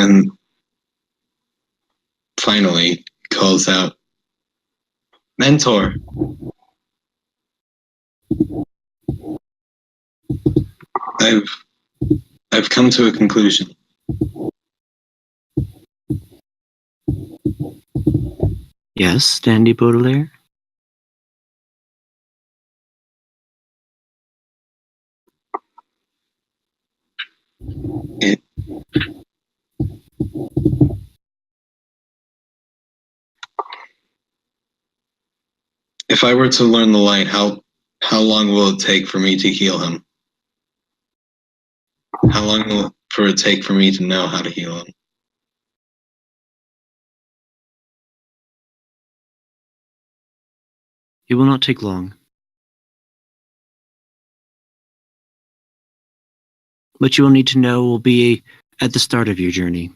And finally calls out, "Mentor, I've I've come to a conclusion. Yes, Dandy Baudelaire? It, if I were to learn the light, how long will it take for me to heal him? How long will it take for me to know how to heal him?" It will not take long. What you will need to know will be at the start of your journey.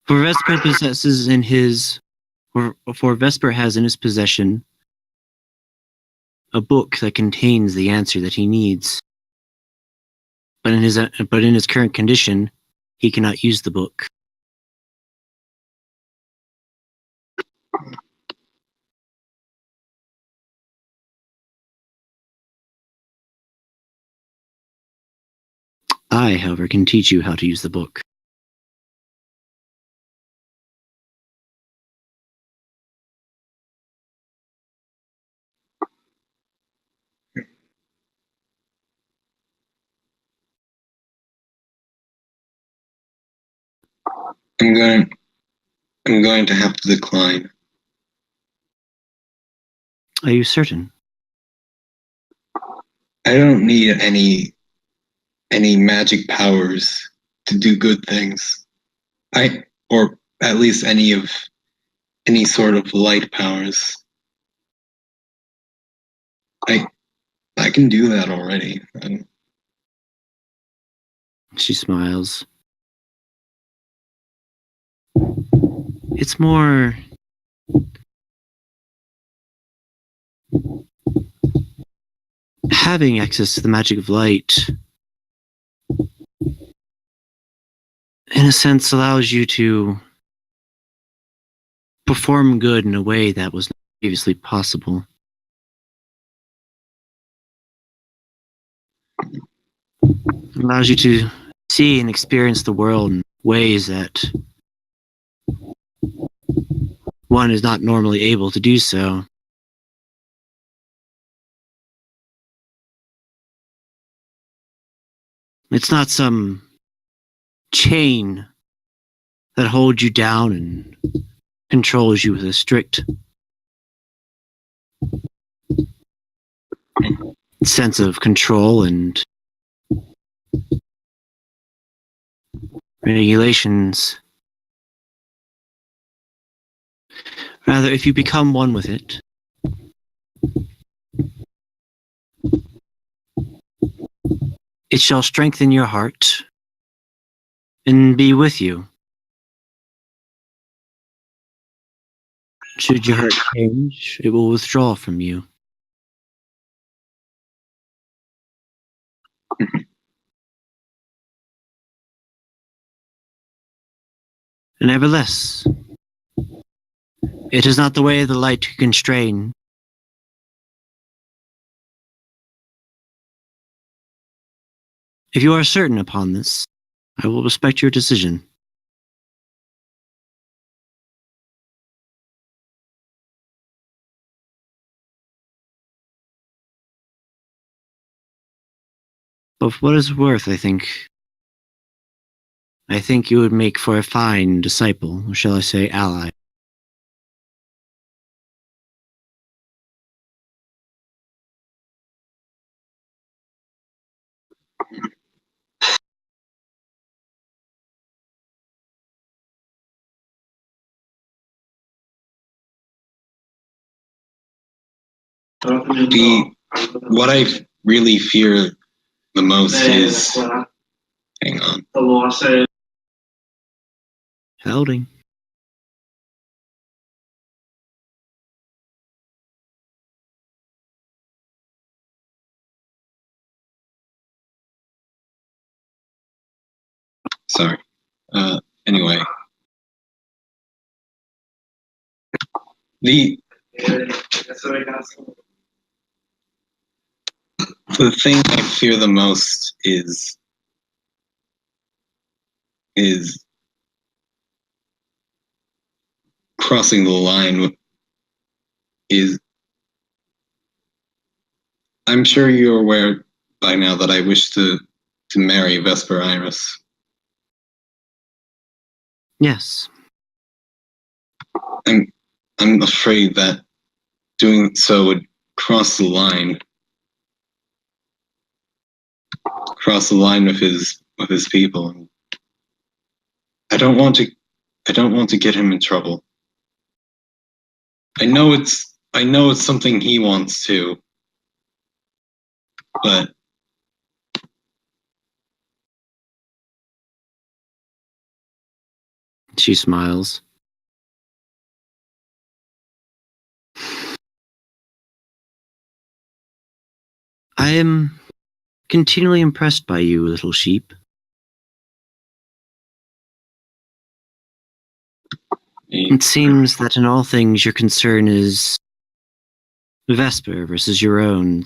For Vesper possesses in his, for Vesper has in his possession a book that contains the answer that he needs. But in his current condition, he cannot use the book. I, however, can teach you how to use the book. I'm going to have to decline. Are you certain? I don't need any magic powers to do good things. Or at least any sort of light powers. I can do that already. She smiles. It's more having access to the magic of light, in a sense, allows you to perform good in a way that was not previously possible. It allows you to see and experience the world in ways that one is not normally able to do so. It's not some chain that holds you down and controls you with a strict sense of control and regulations. Rather, if you become one with it, it shall strengthen your heart and be with you. Should your heart change, it will withdraw from you. Nevertheless, it is not the way of the light to constrain. If you are certain upon this, I will respect your decision. But for what it's worth, I think you would make for a fine disciple, or shall I say ally. What I really fear the most is, hang on. Holding. Sorry. Anyway, the thing I fear the most is crossing the line. Is I'm sure you're aware by now that I wish to marry Vesper Iris. Yes. I'm afraid that doing so would cross the line with his people. I don't want to get him in trouble. I know it's something he wants to, but She smiles. I am continually impressed by you, little sheep. It seems that in all things your concern is Vesper versus your own.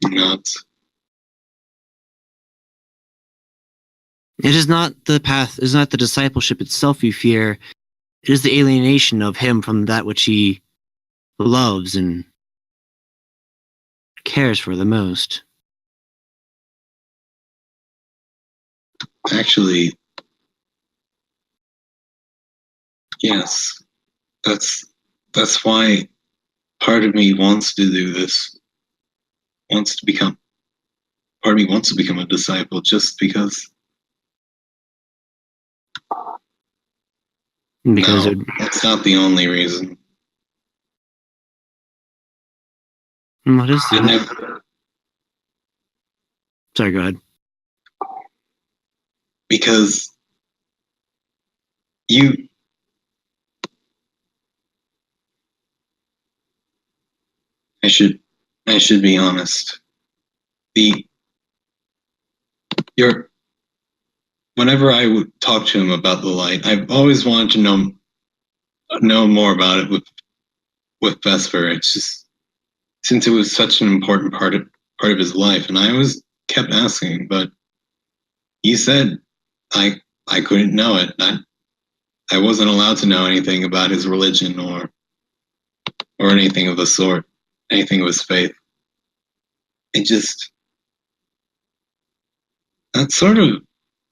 not. It is not the path, it is not the discipleship itself you fear. It is the alienation of him from that which he loves and cares for the most. Actually, yes. That's why part of me wants to do this. Part of me wants to become a disciple just because. Because no, that's not the only reason. What is I it? never, Sorry, go ahead. because you I should be honest. You're whenever I would talk to him about the light, I've always wanted to know more about it with Vesper. It's just since it was such an important part of his life, and I always kept asking, but he said I couldn't know it. I wasn't allowed to know anything about his religion or anything of the sort, anything of his faith. It just that sort of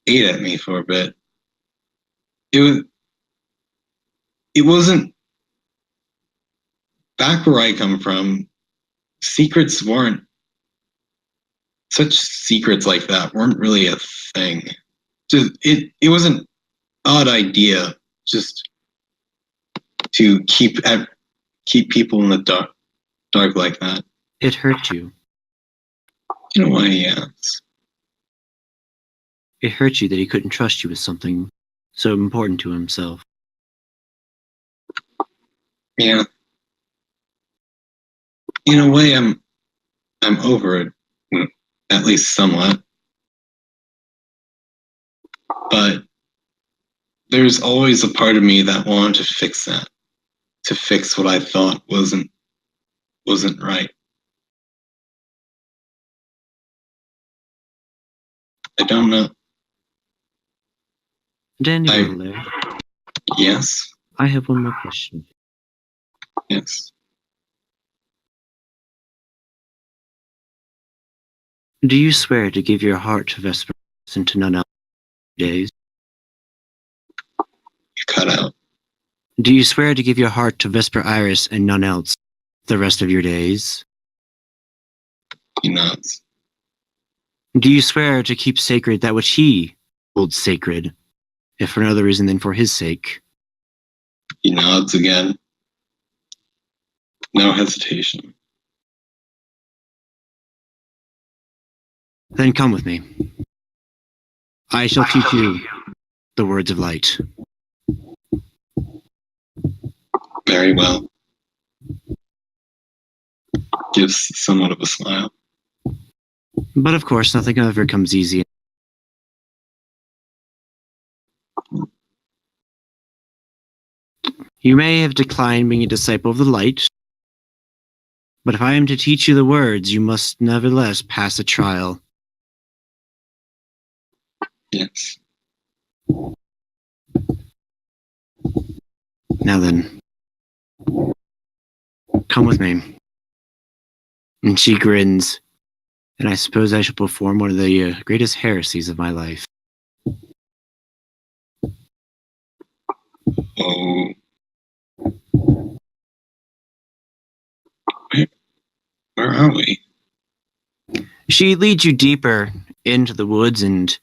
ate at me for a bit. It wasn't back where I come from. Secrets weren't such secrets like that weren't really a thing. Just it was an odd idea just to keep people in the dark like that. It hurt you. In a way, yeah. It hurt you that he couldn't trust you with something so important to himself. Yeah. In a way, I'm over it, at least somewhat. But there's always a part of me that wanted to fix that, to fix what I thought wasn't right. I don't know. Dandy Baudelaire, Yes. I have one more question. Yes. Do you swear to give your heart to Vesper and to none else days? You cut out. Do you swear to give your heart to Vesper Iris and none else the rest of your days? He nods. Do you swear to keep sacred that which he holds sacred, if for no other reason than for his sake? He nods again. No hesitation. Then come with me. I shall teach you the words of light. Very well. Gives somewhat of a smile. But of course, nothing ever comes easy. You may have declined being a disciple of the light, but if I am to teach you the words, you must nevertheless pass a trial. Yes. Now then, come with me. And she grins, and I suppose I shall perform one of the greatest heresies of my life. Oh. Where are we? She leads you deeper into the woods, and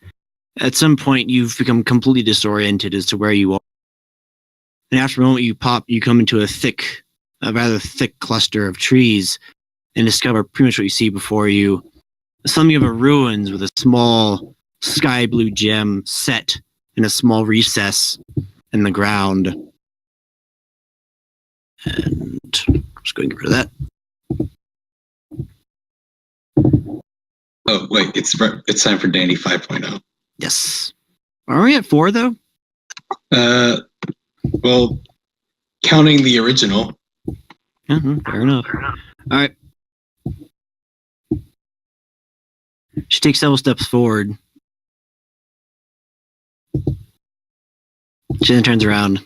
at some point you've become completely disoriented as to where you are. And after a moment you come into a rather thick cluster of trees and discover pretty much what you see before you. Something of a ruins with a small sky blue gem set in a small recess in the ground. And I'm just going to get rid of that. Oh, wait, it's time for Dandy 5.0. Yes. Are we at 4 though? Well, counting the original. Fair enough. All right. She takes several steps forward. She then turns around.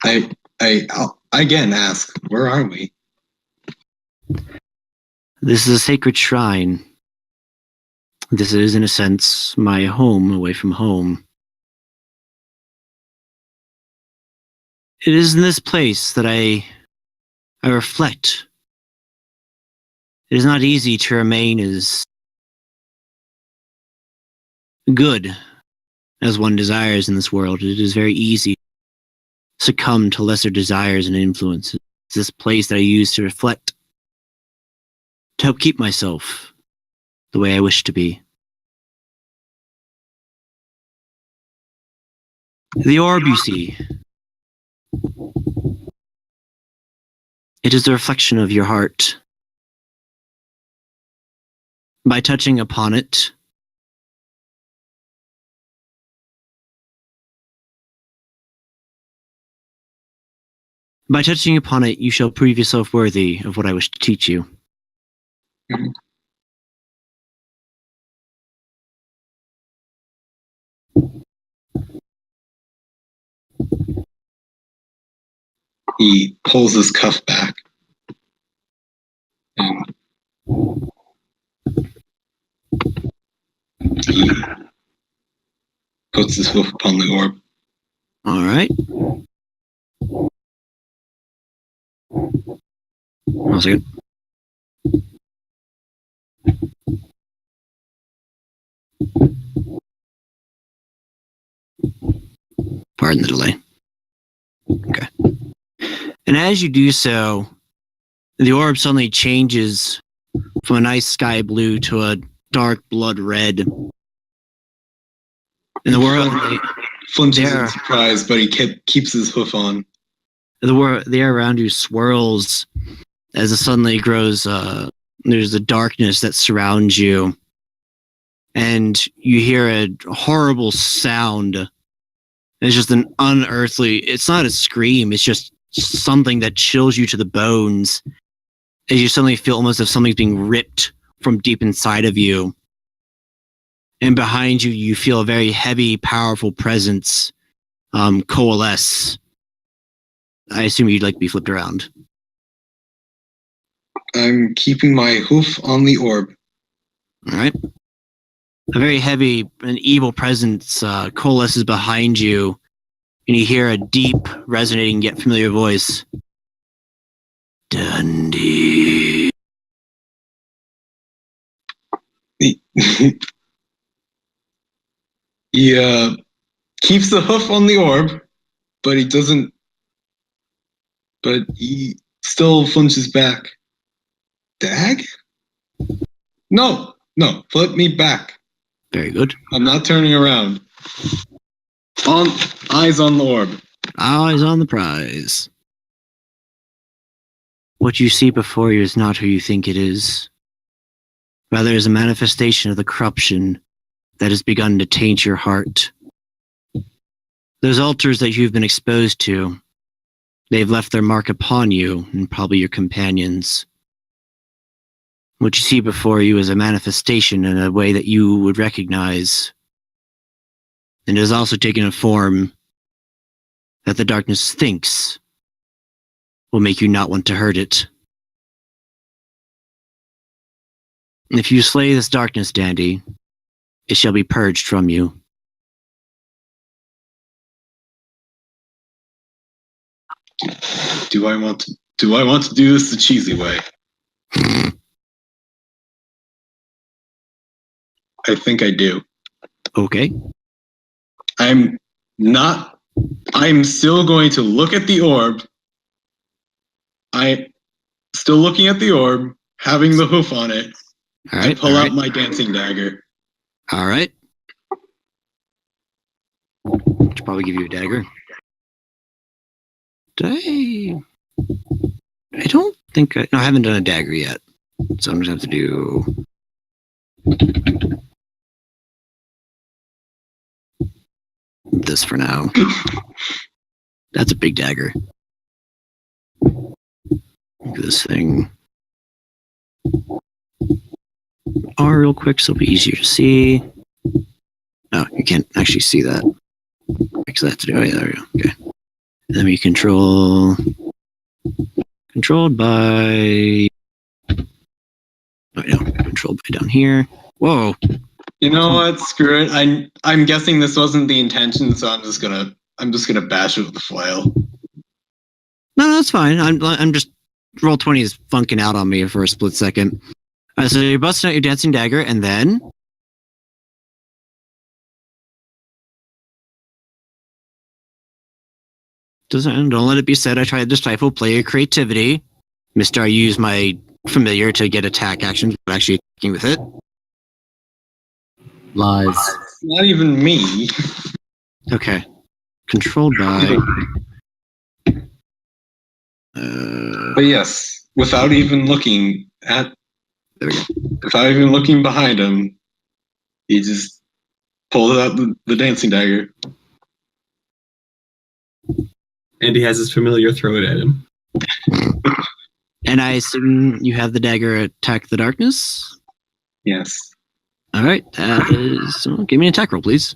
I again ask, where are we? This is a sacred shrine. This is, in a sense, my home away from home. It is in this place that I reflect. It is not easy to remain as good as one desires in this world. It is very easy to succumb to lesser desires and influences. It's this place that I use to reflect, to help keep myself the way I wish to be. The orb you see, it is the reflection of your heart. By touching upon it, you shall prove yourself worthy of what I wish to teach you. Mm-hmm. He pulls his cuff back and he puts his hoof upon the orb. All right. 1 second. Pardon the delay. Okay. And as you do so, the orb suddenly changes from a nice sky blue to a dark blood red. And the world flinches in surprise, but he keeps his hoof on. The air around you swirls as it suddenly grows. There's a darkness that surrounds you, and you hear a horrible sound. It's just an unearthly. It's not a scream. It's just something that chills you to the bones, as you suddenly feel almost as if something's being ripped from deep inside of you. And behind you, you feel a very heavy, powerful presence coalesce. I assume you'd like to be flipped around. I'm keeping my hoof on the orb. All right. A very heavy and evil presence coalesces behind you, and you hear a deep, resonating yet familiar voice. Dundee. He keeps the hoof on the orb, but he doesn't. But he still flinches back. Dag? No, flip me back. Very good. I'm not turning around. Eyes on the orb. Eyes on the prize. What you see before you is not who you think it is. Rather, is a manifestation of the corruption that has begun to taint your heart. Those altars that you've been exposed to, they've left their mark upon you and probably your companions. What you see before you is a manifestation in a way that you would recognize, and it has also taken a form that the darkness thinks will make you not want to hurt it. And if you slay this darkness, Dandy, it shall be purged from you. Do I want to do this the cheesy way? I think I do. Okay. I'm still going to look at the orb. I'm still looking at the orb, having the hoof on it. All right. I pull out my dancing dagger. All right. Should probably give you a dagger. I don't think I haven't done a dagger yet. So I'm just going to have to do... this for now. That's a big dagger. Look at this thing. R real quick so it'll be easier to see. Oh, you can't actually see that. Because I have to do... oh, yeah, there we go. Okay. And then we controlled by... oh, no, controlled by down here. Whoa. You know what? Screw it. I'm guessing this wasn't the intention, so I'm just gonna bash it with the flail. No, that's fine. I'm just... Roll20 is funking out on me for a split second. Alright, so you're busting out your dancing dagger, and then... don't let it be said I tried to stifle player creativity. Mr. I use my familiar to get attack actions, but actually attacking with it. Lies. Not even me. Okay. Controlled by... But yes, without even looking at... there we go. without even looking behind him, he just pulled out the dancing dagger. And he has his familiar throw it at him. And I assume you have the dagger attack the darkness? Yes. Alright, that is... give me an attack roll, please.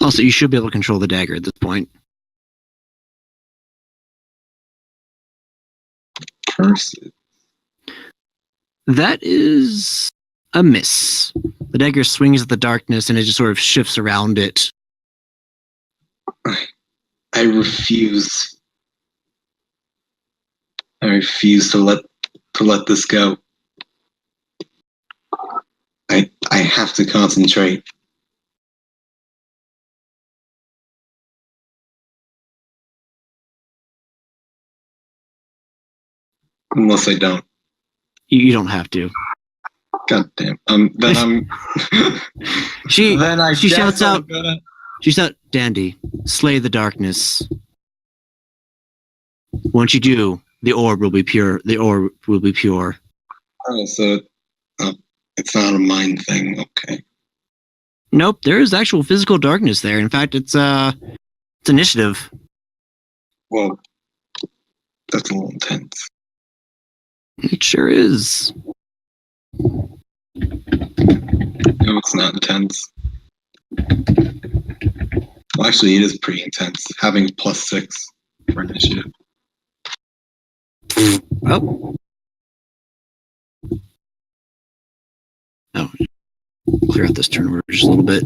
Also, you should be able to control the dagger at this point. Person. That is a miss. The dagger swings at the darkness and it just sort of shifts around it. I refuse. I refuse to let this go. I have to concentrate. Unless I don't. You don't have to. God damn. Then I'm. She she shouts out. She shouts, "Dandy, slay the darkness. Once you do, the orb will be pure. The orb will be pure." Oh, so it's not a mind thing. Okay. Nope, there is actual physical darkness there. In fact, it's initiative. Well, that's a little intense. It sure is. No, it's not intense. Well, actually, it is pretty intense. Having +6 for initiative. Oh. Oh. Clear out this turn order just a little bit.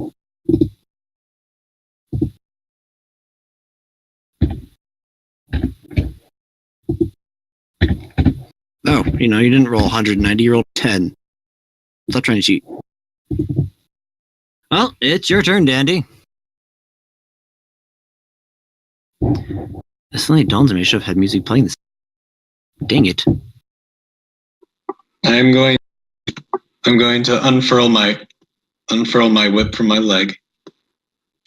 Oh, you didn't roll 190, you rolled 10. Stop trying to cheat. Well, it's your turn, Dandy. It suddenly dawns on me I should have had music playing this. Dang it. I'm going I'm going to unfurl my whip from my leg,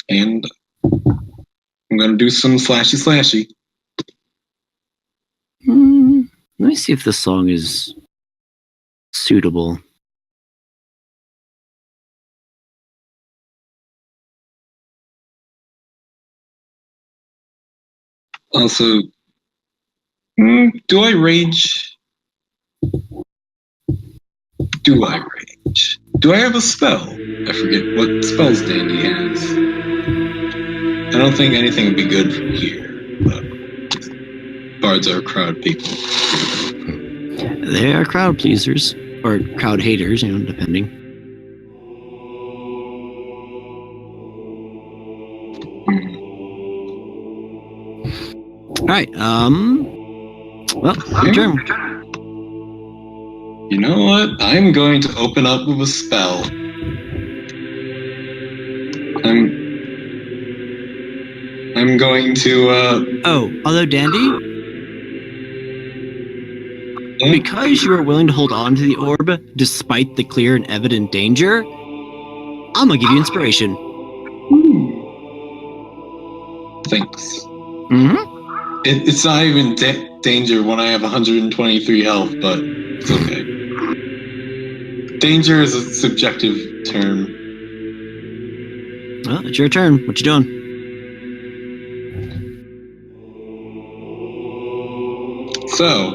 and I'm going to do some slashy. Let me see if this song is suitable. Also, do I rage? Do I rage? Do I have a spell? I forget what spells Dandy has. I don't think anything would be good from here, but bards are crowd people. They are crowd pleasers, or crowd haters, depending. All right. Well, your turn. You know what? I'm going to open up with a spell. I'm going to. Although Dandy, because you are willing to hold on to the orb despite the clear and evident danger, I'm gonna give you inspiration. Thanks. Mm-hmm. It's not even danger when I have 123 health, but it's okay. Danger is a subjective term. Well, it's your turn. What you doing? So,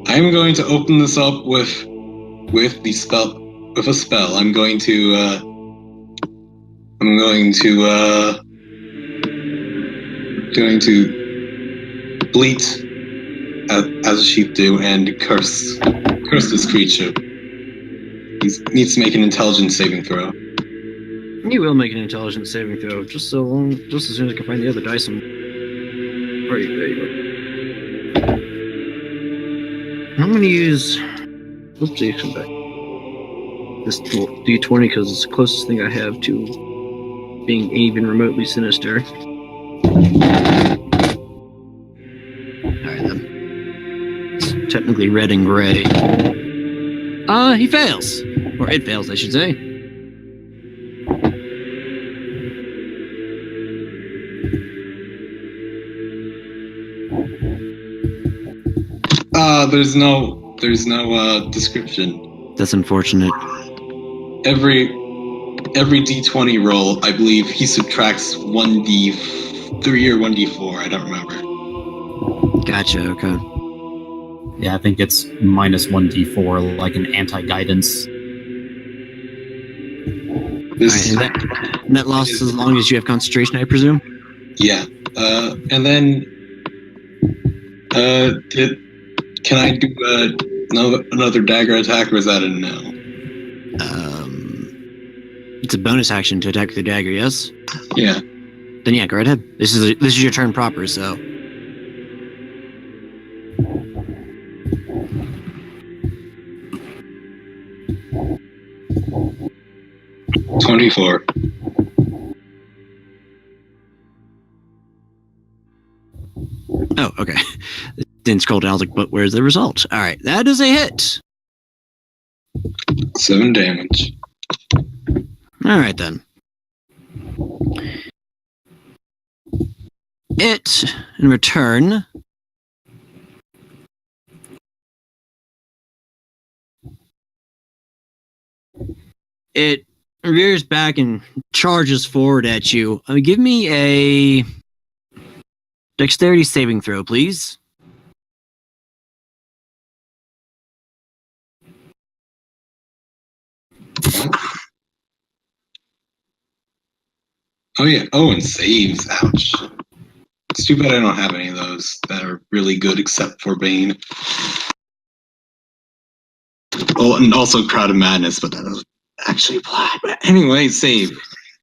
I'm going to open this up with a spell. I'm going to bleat as a sheep do and curse this creature. He needs to make an intelligence saving throw. You will make an intelligence saving throw, just as soon as I can find the other dice. There you go. I'm gonna use. Oopsie, come back. This D20 because it's the closest thing I have to being even remotely sinister. Alright then. It's technically red and gray. He fails. Or it fails, I should say. There's no description. That's unfortunate. Every D20 roll, I believe he subtracts 1d3 or 1d4. I don't remember. Gotcha. Okay. Yeah, I think it's minus 1d4, like an anti-guidance. Right, and that lasts as long as you have concentration, I presume? Yeah. And then can I do another dagger attack, or is that a no? It's a bonus action to attack with the dagger, yes? Yeah. Then yeah, go right ahead. This is your turn proper, so. $24. Oh, okay. Didn't scroll down. I was like, but where's the result? All right, that is a hit. 7 damage. All right, then. It, in return, it rears back and charges forward at you. Give me a dexterity saving throw, please. Oh yeah. Oh, and saves. Ouch. It's too bad I don't have any of those that are really good except for Bane. Oh, and also Crowd of Madness, but that doesn't actually apply. But anyway, save.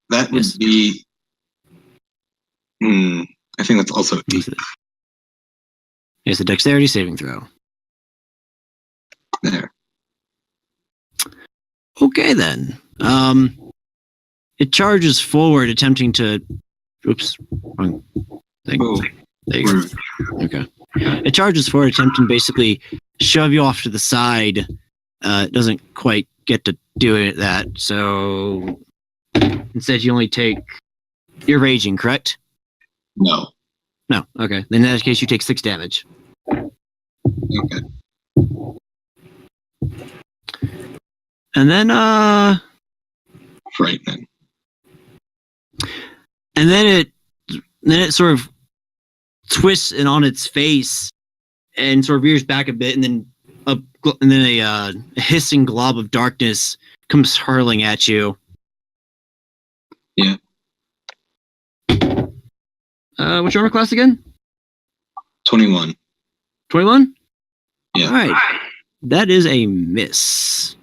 That would be. I think that's also 8. It's a dexterity saving throw. There. Okay, then. It charges forward, attempting to. Oops, wrong thing. Oh. There you go. Okay. It charges forward, attempting to basically shove you off to the side, It doesn't quite get to do that. So instead, you only take. You're raging, correct? No. No. Okay. Then in that case, you take 6 damage. Okay. And then Frightening. and then it sort of twists and on its face and sort of rears back a bit, and then a hissing glob of darkness comes hurling at you. Yeah. What's your armor class again? 21. 21? Yeah. All right. That is a miss.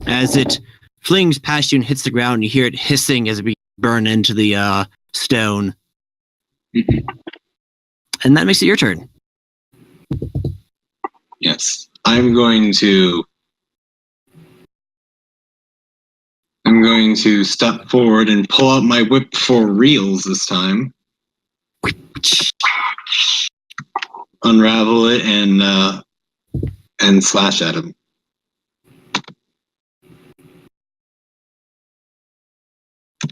As it flings past you and hits the ground, you hear it hissing as it burns into the stone. Mhm. And that makes it your turn. Yes. I'm going to step forward and pull out my whip for reals this time. Unravel it and slash at him.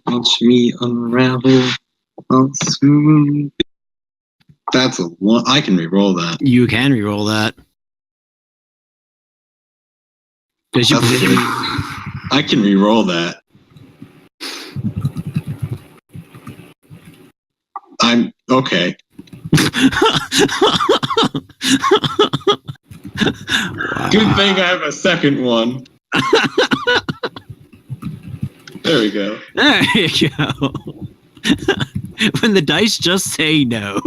Watch me unravel. I'll soon. That's a one. I can re-roll that. You can re-roll that. Because you. I can re-roll that. I'm okay. Wow. Good thing I have a second one. There we go. There you go. When the dice just say no.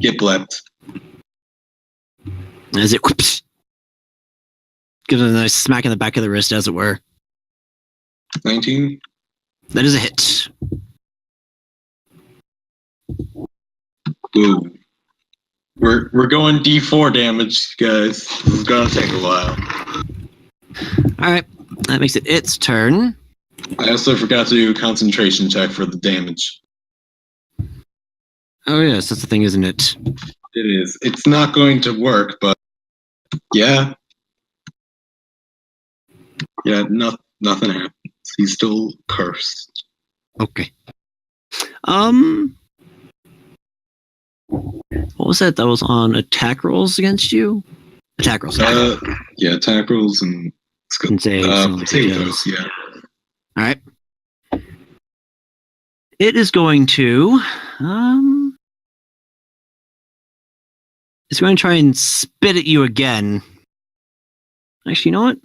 Get blepped. As it whoops, gives it a nice smack in the back of the wrist, as it were. 19. That is a hit. Ooh. We're going D4 damage, guys. This is gonna take a while. Alright, that makes it its turn. I also forgot to do a concentration check for the damage. Oh yes, that's the thing, isn't it? It is. It's not going to work, but yeah. Yeah, nothing happens. He's still cursed. Okay. What was that? That was on attack rolls against you? Attack rolls. Yeah, attack rolls and And saves, something like potatoes, that. yeah. Alright. It is going to it's going to try and spit at you again. Actually, you know what?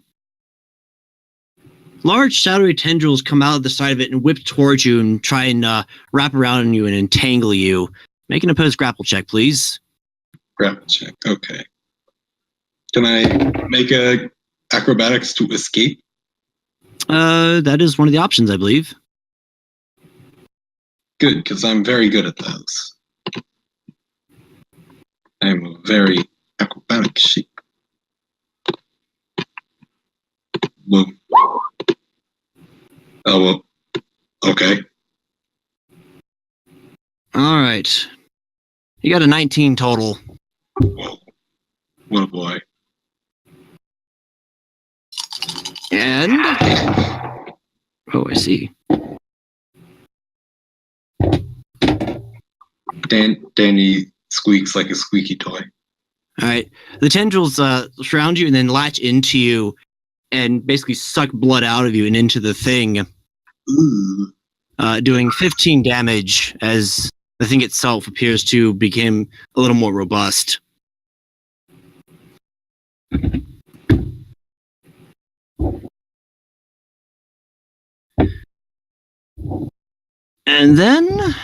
Large shadowy tendrils come out of the side of it and whip towards you and try and wrap around you and entangle you. Make an opposed grapple check, please. Grapple check. Okay. Can I make a acrobatics to escape? That is one of the options, I believe. Good, because I'm very good at those. I'm a very acrobatic sheep. Boom. Oh, well. Okay. All right. You got a 19 total. Whoa. What a boy. And oh, I see. Danny squeaks like a squeaky toy. All right. The tendrils surround you and then latch into you and basically suck blood out of you and into the thing, Ooh. doing 15 damage as the thing itself appears to become a little more robust. And then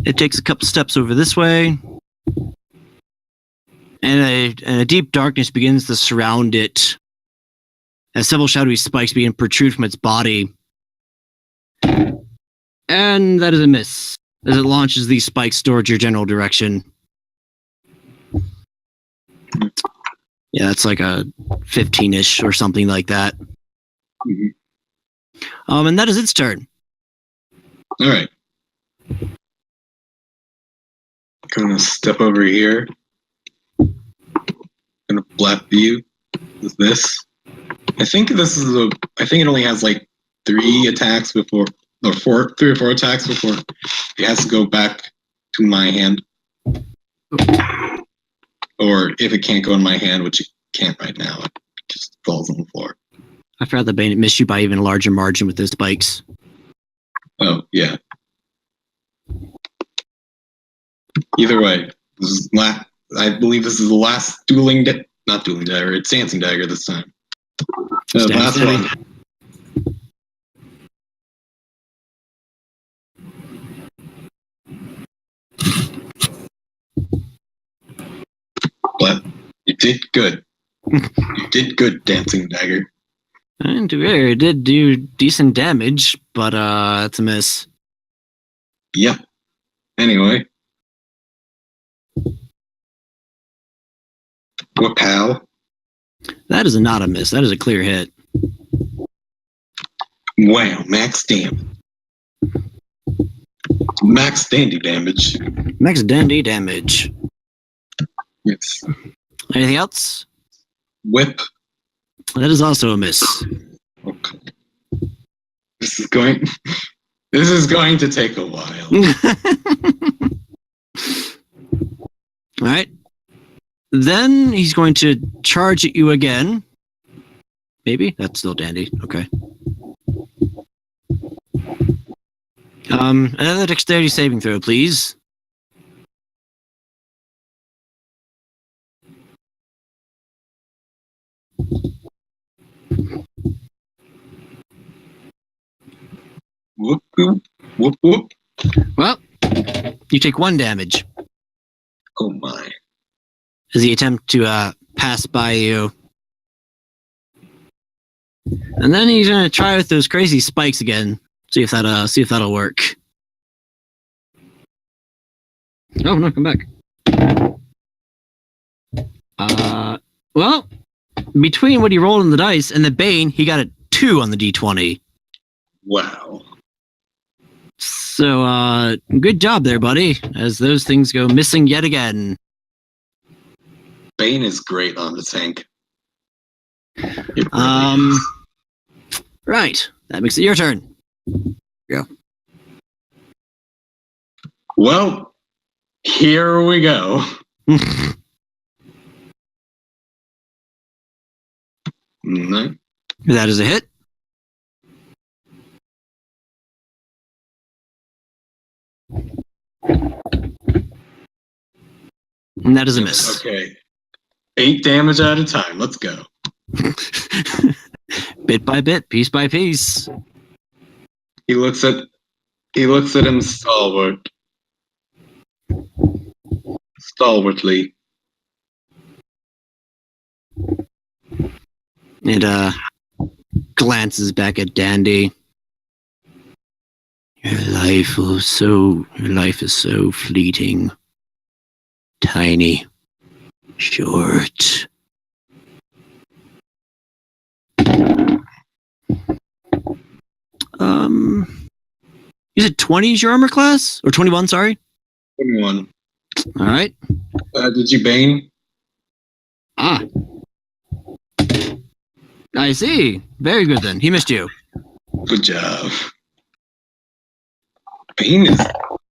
it takes a couple steps over this way, and a deep darkness begins to surround it as several shadowy spikes begin to protrude from its body. And that is a miss, as it launches these spikes towards your general direction. Yeah, that's like a 15-ish or something like that. Mhm. And that is its turn. All right. Gonna step over here. Gonna blap you with this. I think it only has like 3 attacks before, or 3 or 4 attacks before it has to go back to my hand. Or if it can't go in my hand, which it can't right now, it just falls on the floor. I forgot that Bane missed you by even a larger margin with those spikes. Oh, yeah. Either way, this is I believe this is the last not dueling dagger, it's dancing dagger this time. The last one. But you did good. You did good, dancing dagger. And it did do decent damage, but it's a miss. Yep. Anyway. What pal? That is not a miss. That is a clear hit. Wow, max damage. Max dandy damage. Max dandy damage. Yes. Anything else? Whip. That is also a miss. Okay. This is going to take a while. All right. Then he's going to charge at you again. Maybe? That's still dandy. Okay. Another dexterity saving throw, please. Whoop, whoop, whoop, whoop. Well, you take 1 damage Oh my. as he attempt to pass by you. And then he's gonna try with those crazy spikes again. See if that'll work. Oh no, come back. Well, between what he rolled in the dice and the Bane, he got a 2 on the D20. Wow. So, good job there, buddy, as those things go missing yet again. Bane is great on the tank. It really is. Right. That makes it your turn. Go. Well, here we go. No. That is a hit. And that is a miss. Okay. 8 damage at a time. Let's go. Bit by bit, piece by piece. He looks at him stalwartly. And glances back at Dandy. Your life is so fleeting. Tiny. Short. You said 20 is your armor class? Or 21, sorry? 21. All right. Did you Bane? Ah. I see. Very good then. He missed you. Good job. Bane is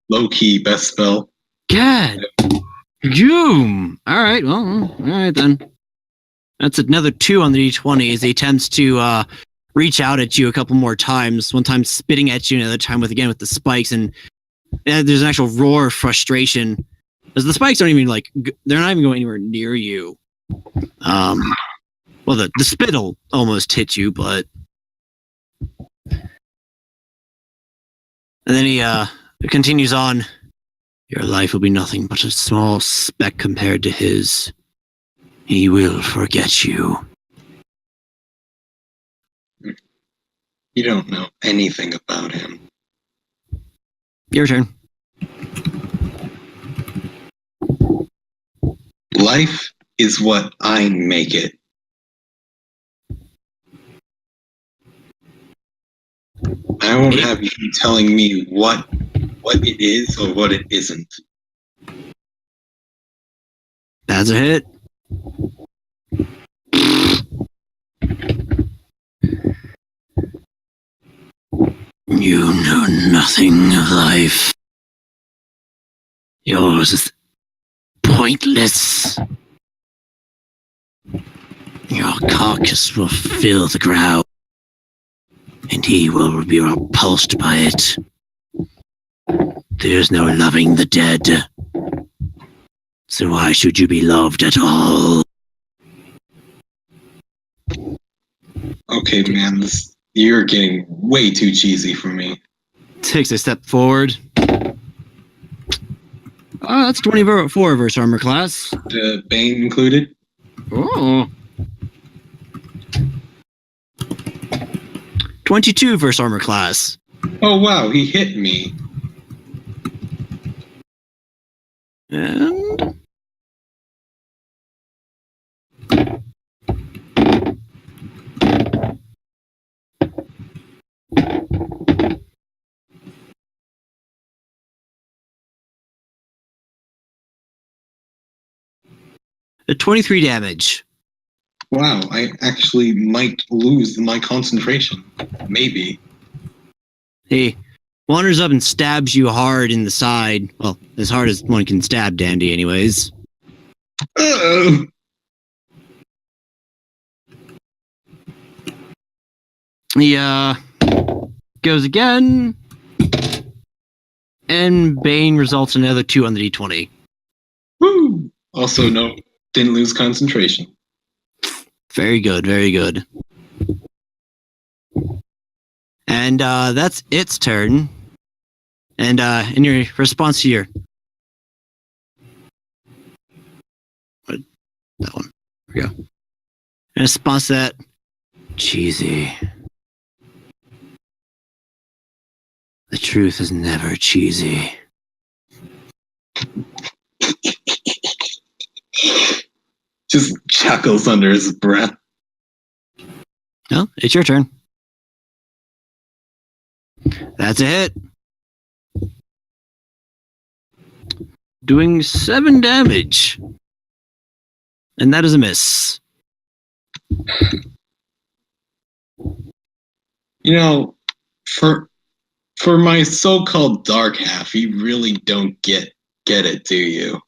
low-key best spell. God. Doom. All right. Well, all right then. That's another 2 on the D20 as he attempts to reach out at you a couple more times. One time spitting at you, another time with the spikes, and there's an actual roar of frustration as the spikes aren't even they're not even going anywhere near you. Well, the spittle almost hit you, but and then he continues on. Your life will be nothing but a small speck compared to his. He will forget you. You don't know anything about him. Your turn. Life is what I make it. I won't have you telling me what it is or what it isn't. That's a hit. You know nothing of life. Yours is pointless. Your carcass will fill the ground, and he will be repulsed by it. There's no loving the dead. So why should you be loved at all? Okay, man, you're getting way too cheesy for me. Takes a step forward. Oh, that's 24 versus armor class. The Bane included? Oh. 22 versus armor class. Oh, wow, he hit me. And a 23 damage. Wow, I actually might lose my concentration. Maybe. He wanders up and stabs you hard in the side. Well, as hard as one can stab Dandy, anyways. Uh-oh. He goes again, and Bane results in another 2 on the d20. Woo! Also, no, didn't lose concentration. Very good, very good. And that's its turn. And in your response to your... What? That one. There we go. In response to that, cheesy. The truth is never cheesy. Just chuckles under his breath. No, it's your turn. That's a hit. Doing 7 damage. And that is a miss. You know, for my so-called dark half, you really don't get it, do you?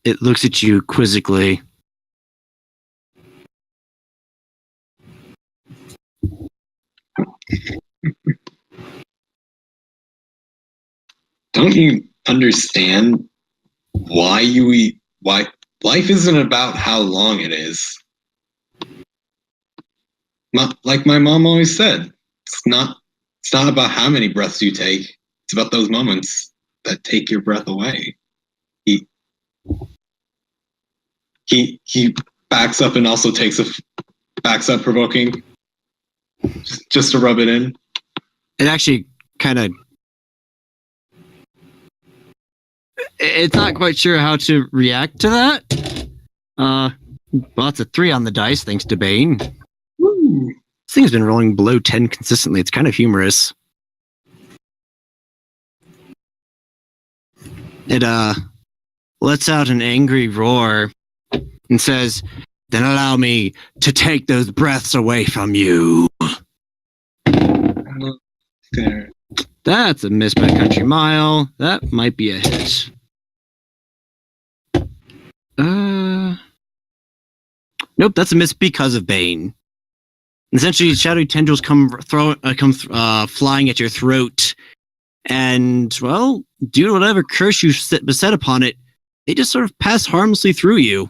It looks at you quizzically. Don't you understand why life isn't about how long it is? Like my mom always said, it's not about how many breaths you take. It's about those moments that take your breath away. He backs up and also backs up provoking, just to rub it in. It actually kind of... It's not quite sure how to react to that. Well, it's a 3 on the dice, thanks to Bane. Woo. This thing's been rolling below 10 consistently. It's kind of humorous. It lets out an angry roar and says, "Then allow me to take those breaths away from you." There. That's a miss by a country mile. That might be a hit. Nope, that's a miss because of Bane. Essentially, shadowy tendrils come flying at your throat, and well, due to whatever curse you beset upon it, they just sort of pass harmlessly through you.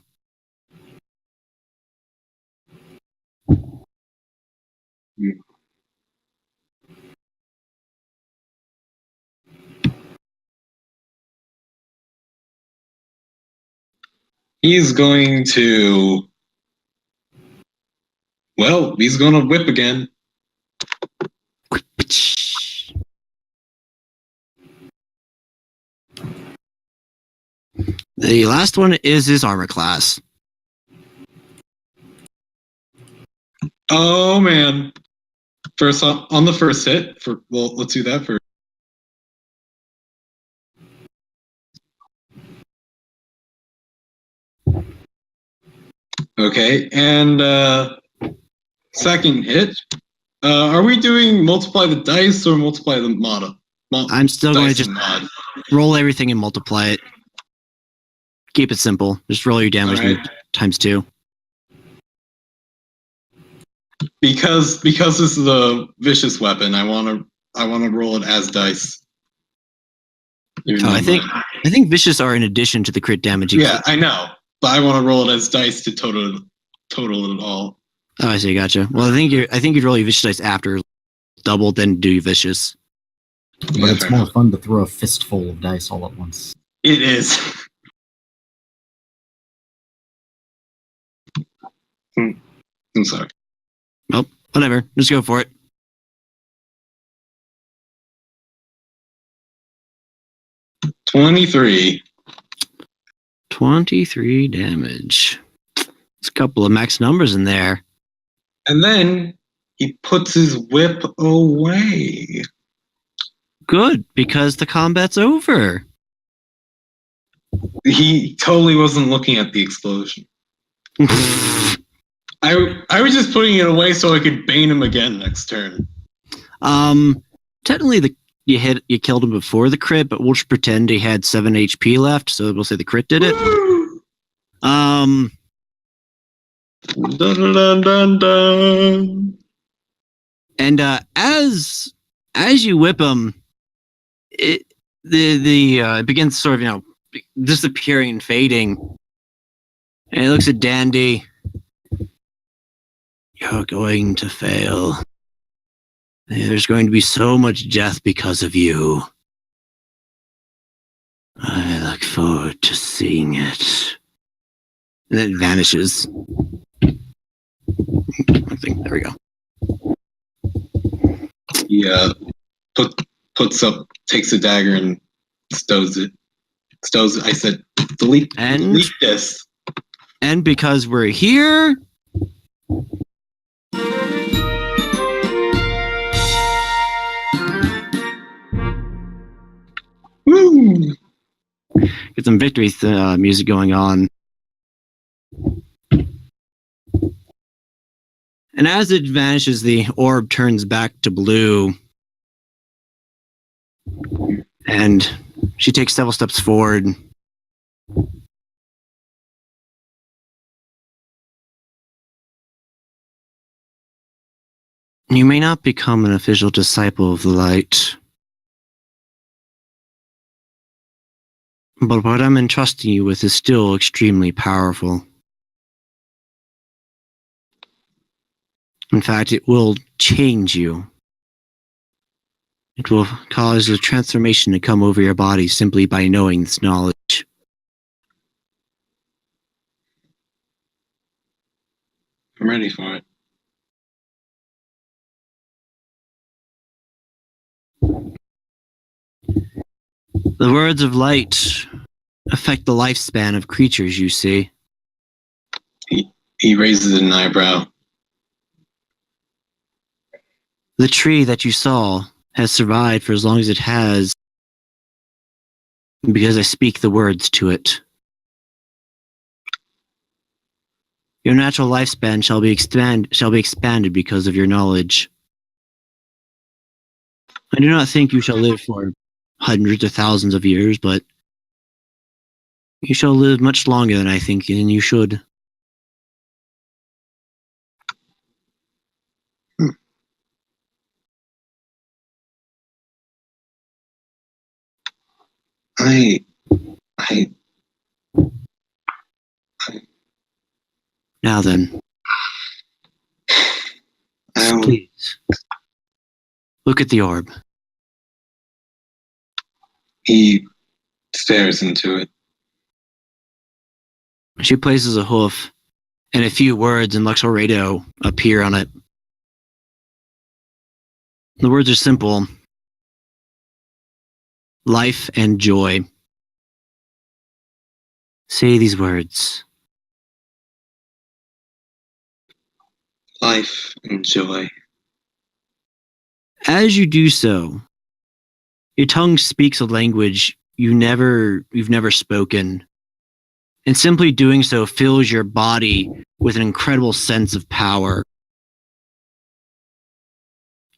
He's going to whip again. The last one is his armor class. Oh man! First on the first hit. Let's do that first. Okay, and second hit. Are we doing multiply the dice or multiply the mod? I'm still going to Dice just and mod. roll everything and multiply it. Keep it simple. Just roll your damage All right. times 2. Because this is a vicious weapon, I wanna roll it as dice. Even though I think vicious are in addition to the crit damage. yeah, I know, but I want to roll it as dice to total it all. Oh, I see. Gotcha. Well, I think you'd roll your vicious dice after double, then do your vicious. But Yeah, it's fair more enough. fun to throw a fistful of dice all at once. It is. I'm sorry. Well, whatever. Just go for it. 23. 23 damage. There's a couple of max numbers in there. And then he puts his whip away. Good, because the combat's over. He totally wasn't looking at the explosion. I was just putting it away so I could bane him again next turn. Technically, you killed him before the crit, but we'll just pretend he had 7 HP left, so we'll say the crit did it. Dun, dun, dun, dun. And as you whip him, it begins sort of disappearing and fading. And he looks at Dandy. You're going to fail. There's going to be so much death because of you. I look forward to seeing it. And then it vanishes. I think there we go. Yeah, takes a dagger and stows it. I said, delete this. And because we're here, Woo! get some victory music going on. And as it vanishes, the orb turns back to blue. And she takes several steps forward. You may not become an official disciple of the light, but what I'm entrusting you with is still extremely powerful. In fact, it will change you. It will cause a transformation to come over your body simply by knowing this knowledge. I'm ready for it. The words of light affect the lifespan of creatures, you see. He raises an eyebrow. The tree that you saw has survived for as long as it has because I speak the words to it. Your natural lifespan shall be expanded because of your knowledge. I do not think you shall live for hundreds or thousands of years, but you shall live much longer than I think, and you should. I Now then, please, look at the orb. He stares into it. She places a hoof, and a few words in Luxorado appear on it. The words are simple. Life and joy. Say these words. life and joy. As you do so, your tongue speaks a language you've never spoken, and simply doing so fills your body with an incredible sense of power.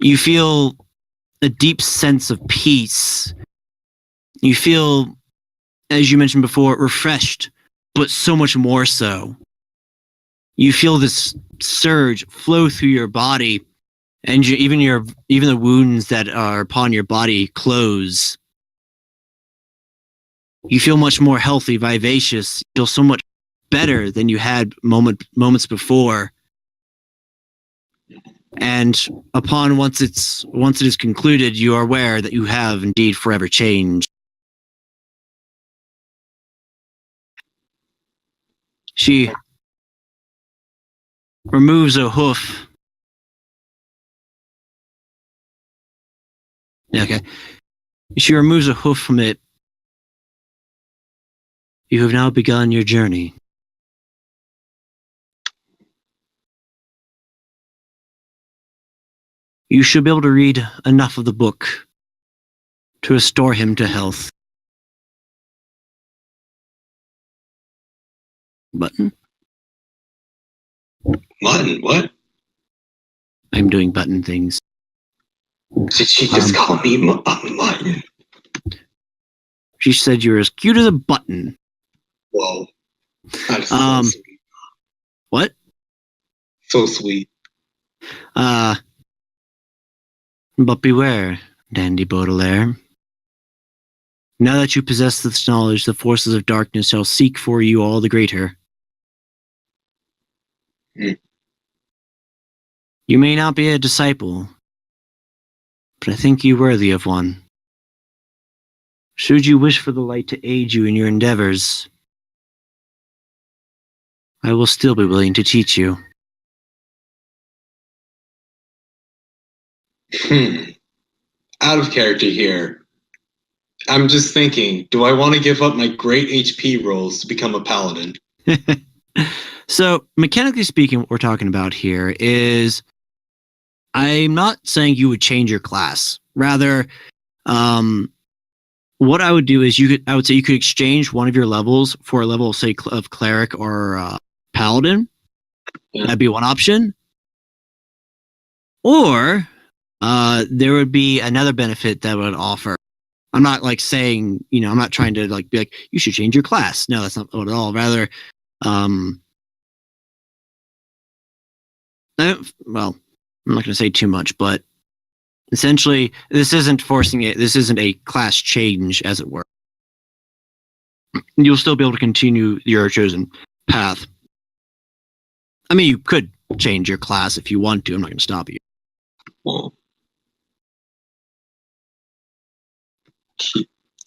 You feel a deep sense of peace. You feel, as you mentioned before, refreshed, but so much more so. You feel this surge flow through your body, and even the wounds that are upon your body close. You feel much more healthy, vivacious. You feel so much better than you had moments before. And once it is concluded, you are aware that you have indeed forever changed. She removes a hoof. Okay. She removes a hoof from it. You have now begun your journey. You should be able to read enough of the book to restore him to health. Button? Mutton, what? I'm doing button things. Did she just call me Mutton? She said you're as cute as a button. Whoa. That's so sweet. What? So sweet. But beware, Dandy Baudelaire. Now that you possess this knowledge, the forces of darkness shall seek for you all the greater. Mm. You may not be a disciple, but I think you worthy of one. Should you wish for the light to aid you in your endeavors, I will still be willing to teach you. Out of character here. I'm just thinking, do I want to give up my great HP rolls to become a paladin? So, mechanically speaking, what we're talking about here is I'm not saying you would change your class. Rather, what I would do is I would say you could exchange one of your levels for a level, say, of cleric or paladin. Yeah. That'd be one option. Or there would be another benefit that would offer. I'm not like saying, I'm not trying to like be like, you should change your class. No, that's not at all. Rather, well, I'm not going to say too much, but essentially, this isn't forcing it. This isn't a class change, as it were. You'll still be able to continue your chosen path. I mean, you could change your class if you want to. I'm not going to stop you. Well,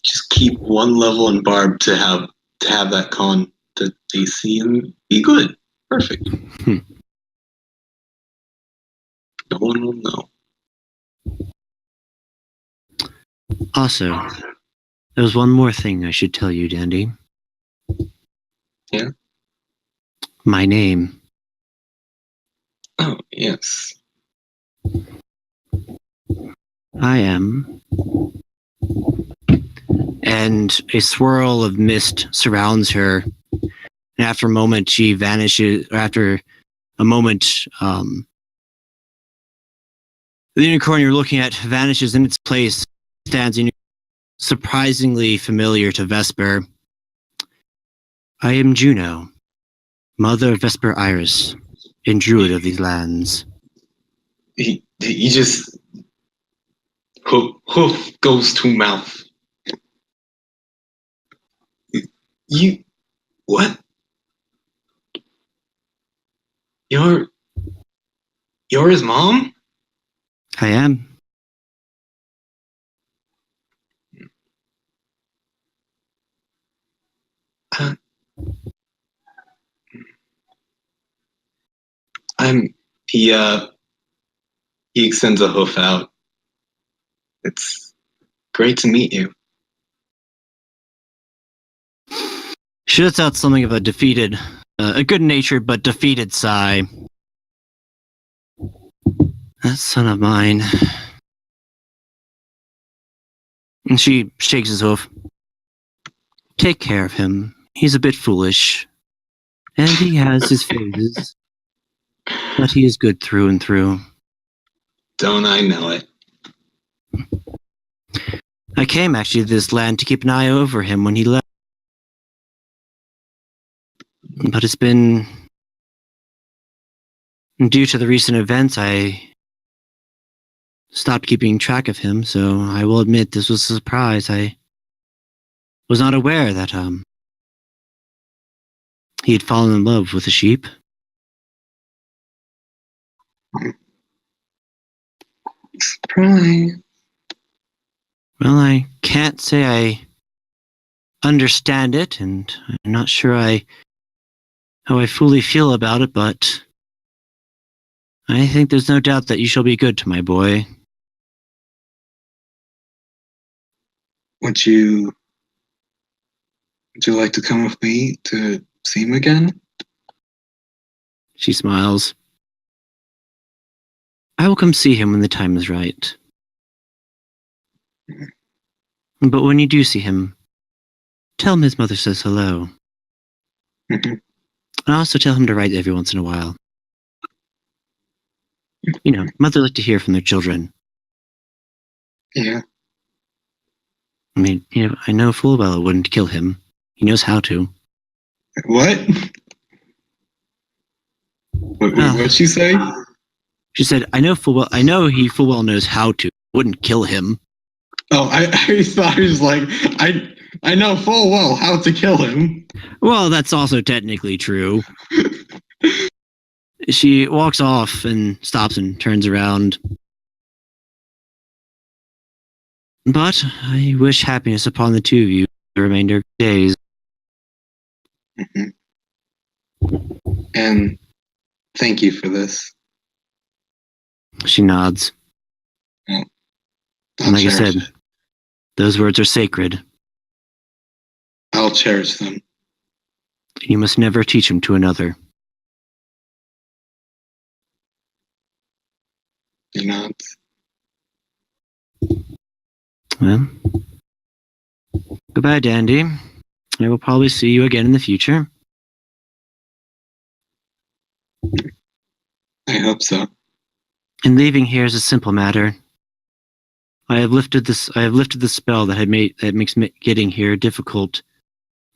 just keep one level in Barb to have that con that they see and be good. Perfect. No one will know. Also, there's one more thing I should tell you, Dandy. Yeah? My name. Oh, yes. I am. And a swirl of mist surrounds her. And after a moment, she vanishes. Or after a moment, the unicorn you're looking at vanishes in its place, stands in surprisingly familiar to Vesper. I am Juno, mother of Vesper Iris, and druid of these lands. He just hoof goes to mouth. You what? You're his mom? I am. He extends a hoof out. It's great to meet you. She lets out something of a defeated, a good-natured but defeated sigh. That son of mine. And she shakes his hoof. Take care of him. He's a bit foolish. And he has his phases. But he is good through and through. Don't I know it? I came actually to this land to keep an eye over him when he left. But it's been... Due to the recent events, I stopped keeping track of him, so I will admit this was a surprise. I was not aware that, he had fallen in love with a sheep. Surprise. Well, I can't say I understand it, and I'm not sure how I fully feel about it, but I think there's no doubt that you shall be good to my boy. Would you like to come with me to see him again? She smiles. I will come see him when the time is right. But when you do see him, tell him his mother says hello. Mhm. And also tell him to write every once in a while. You know, mothers like to hear from their children. Yeah. I mean, you know, I know full well it wouldn't kill him. He knows how to. What? What'd she say? She said, I know he full well knows how to. Wouldn't kill him. Oh, I thought he was like, I know full well how to kill him. Well, that's also technically true. She walks off and stops and turns around. But I wish happiness upon the two of you the remainder of your days. Mhm. And thank you for this. She nods. I'll And like I cherish said, it. those words are sacred. I'll cherish them. You must never teach them to another. You know. Well, goodbye, Dandy. I will probably see you again in the future. I hope so. And leaving here is a simple matter. I have lifted the spell that makes getting here difficult.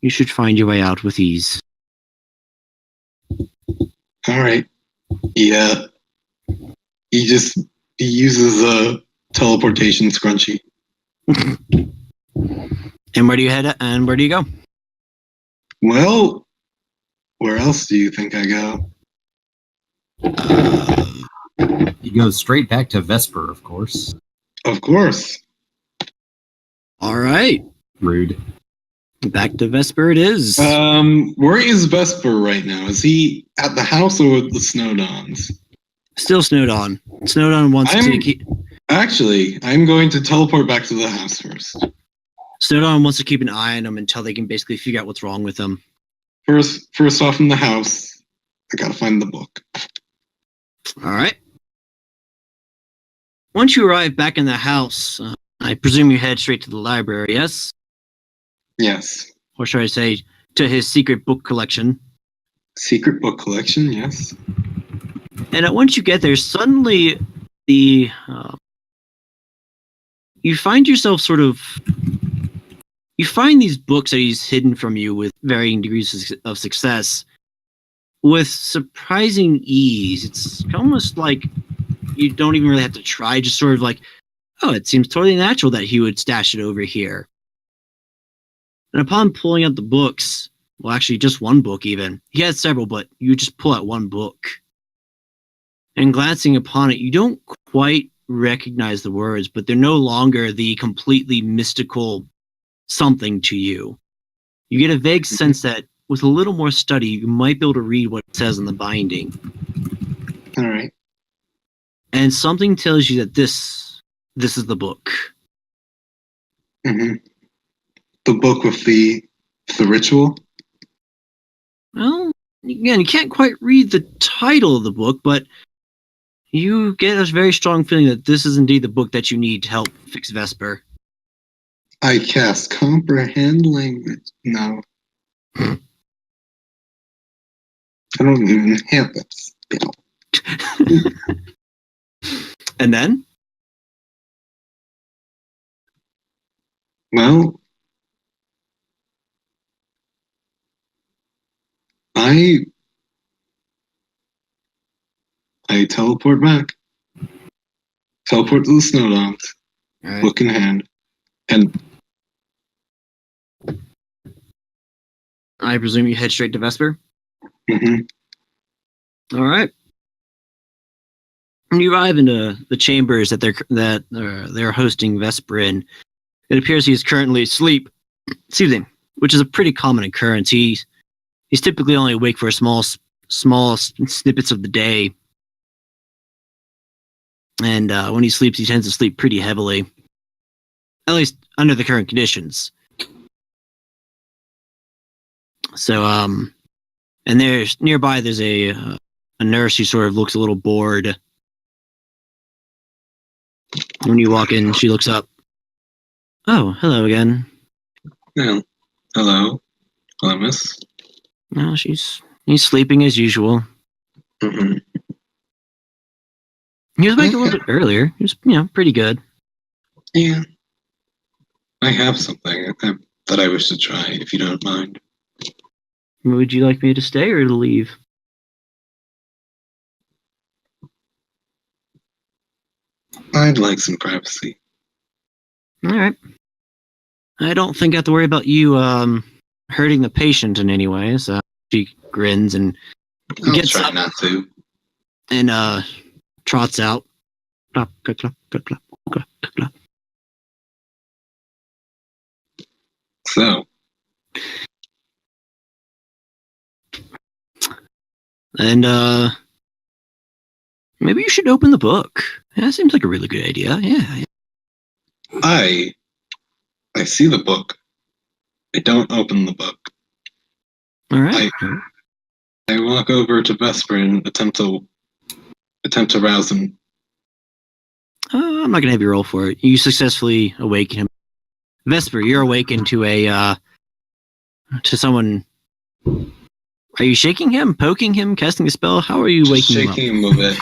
You should find your way out with ease. All right. Yeah. He uses a teleportation scrunchie. And where do you head? And where do you go? Well, where else do you think I go? You go straight back to Vesper, of course. Of course. All right, Rude. back to Vesper it is. Where is Vesper right now? Is he at the house or with the Snowdons? Still snowed on. Snowed on wants to keep. Actually, I'm going to teleport back to the house first. Snowed on wants to keep an eye on them until they can basically figure out what's wrong with them. First off in the house, I gotta find the book. All right. Once you arrive back in the house, I presume you head straight to the library, yes? Yes. Or should I say, to his secret book collection. Secret book collection, yes. And once you get there, suddenly you find yourself you find these books that he's hidden from you with varying degrees of success with surprising ease. It's almost like you don't even really have to try, just sort of like, oh, it seems totally natural that he would stash it over here. And upon pulling out the books, well, actually just one book even, he has several, but you just pull out one book. And glancing upon it, you don't quite recognize the words, but they're no longer the completely mystical something to you. You get a vague sense that with a little more study, you might be able to read what it says in the binding. All right. And something tells you that this is the book. Mm-hmm. The book with the ritual? Well, again, you can't quite read the title of the book, but you get a very strong feeling that this is indeed the book that you need to help fix Vesper. I cast comprehend language. No. I don't even have that spell. And then? Well, I teleport back. Teleport to the snow dogs, Alright. book in hand, and I presume you head straight to Vesper? mhm. Alright. When you arrive into the chambers that they're hosting Vesper in, it appears he is currently asleep. Excuse me, which is a pretty common occurrence. He's typically only awake for small snippets of the day, and when he sleeps, he tends to sleep pretty heavily, at least under the current conditions. So, and there's nearby. There's a nurse who sort of looks a little bored. When you walk in, she looks up. Oh, hello again. Well, hello, miss. No, he's sleeping as usual. Mm-hmm. He was awake a little bit earlier. He was, pretty good. Yeah, I have something that I wish to try, if you don't mind. Would you like me to stay or to leave? I'd like some privacy. All right. I don't think I have to worry about you hurting the patient in any way. So she grins and I'll gets try up not to. and trots out. Clop, clop, clop, clop, clop, clop, clop. So, And maybe you should open the book. Yeah, that seems like a really good idea. Yeah. I see the book. I don't open the book. All right. I walk over to Vesper and attempt to rouse him. I'm not gonna have you roll for it. You successfully awaken him. Vesper, you're awakened to someone. Are you shaking him, poking him, casting a spell? How are you waking him up? Shaking him a bit.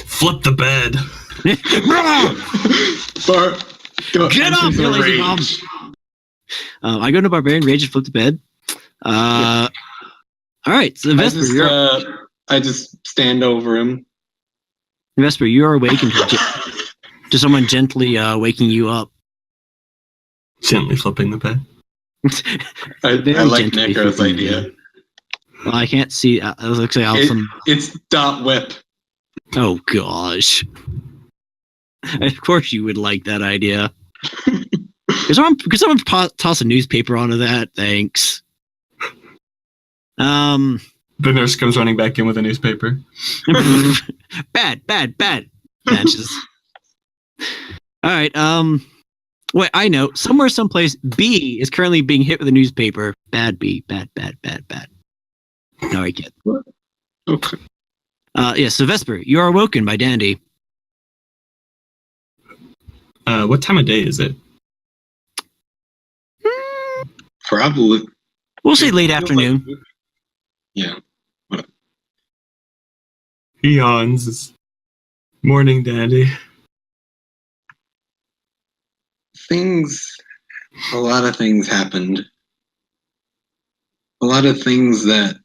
Flip the bed. Get up, you lazy bum! I go into Barbarian Rage and flip the bed. All right, so Vesper, I just stand over him. Vesper, you are awakened to someone gently waking you up. Gently flipping the bed. I Very like gently Necro's flipping the idea. bed. Well, I can't see. It looks like awesome. It's dot whip. Oh gosh! Of course you would like that idea. Could someone toss a newspaper onto that? Thanks. The nurse comes running back in with a newspaper. Bad. Matches. All right. Wait, I know. Somewhere, someplace, B is currently being hit with a newspaper. Bad B. Bad. All right, kid. Okay. Yeah, so Vesper, you are awoken by Dandy. What time of day is it? Probably. We'll say late afternoon. Yeah. He yawns. Morning, Dandy. A lot of things happened. A lot of things that,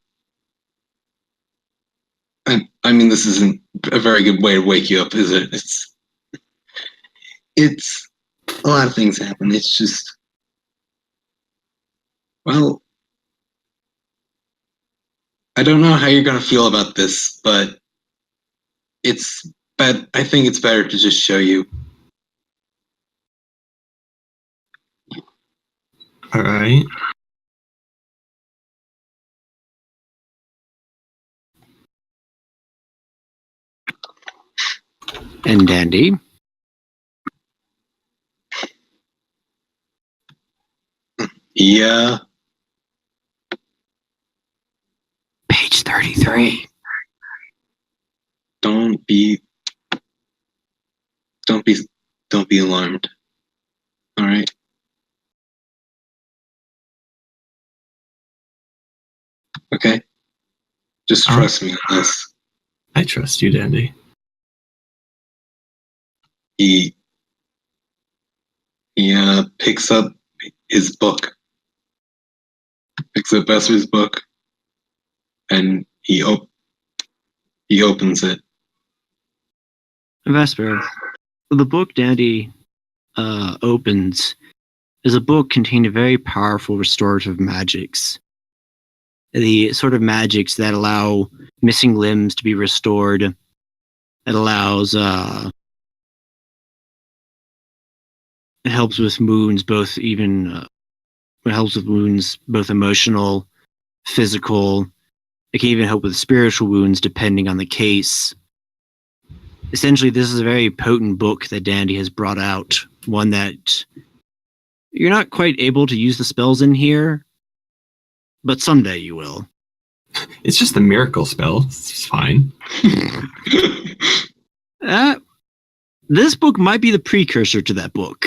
I mean, this isn't a very good way to wake you up, is it? It's a lot of things happen. It's just, well, I don't know how you're going to feel about this, but I think it's better to just show you. All right. And Dandy. Yeah. Page 33. Don't be Don't be alarmed. All right. Okay. Just trust me on this. I trust you, Dandy. He picks up his book. Picks up Vesper's book, and he opens it. Vesper, the book Dandy opens is a book containing very powerful restorative magics. The sort of magics that allow missing limbs to be restored, that allows it helps with wounds, it helps with wounds both emotional, physical. It can even help with spiritual wounds depending on the case. Essentially, this is a very potent book that Dandy has brought out. One that you're not quite able to use the spells in here, but someday you will. It's just a miracle spell. It's fine. This book might be the precursor to that book.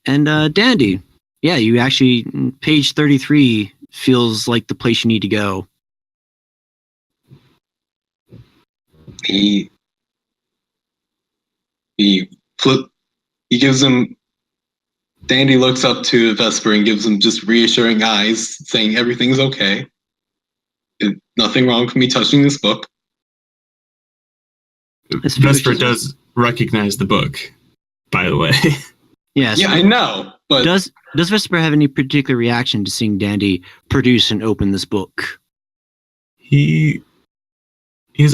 And Dandy, yeah, you actually, page 33 feels like the place you need to go. He gives him. Dandy looks up to Vesper and gives him just reassuring eyes, saying everything's okay. Nothing wrong with me touching this book. Vesper does recognize the book, by the way. Yes. Yeah, I know. But Does Vesper have any particular reaction to seeing Dandy produce and open this book? His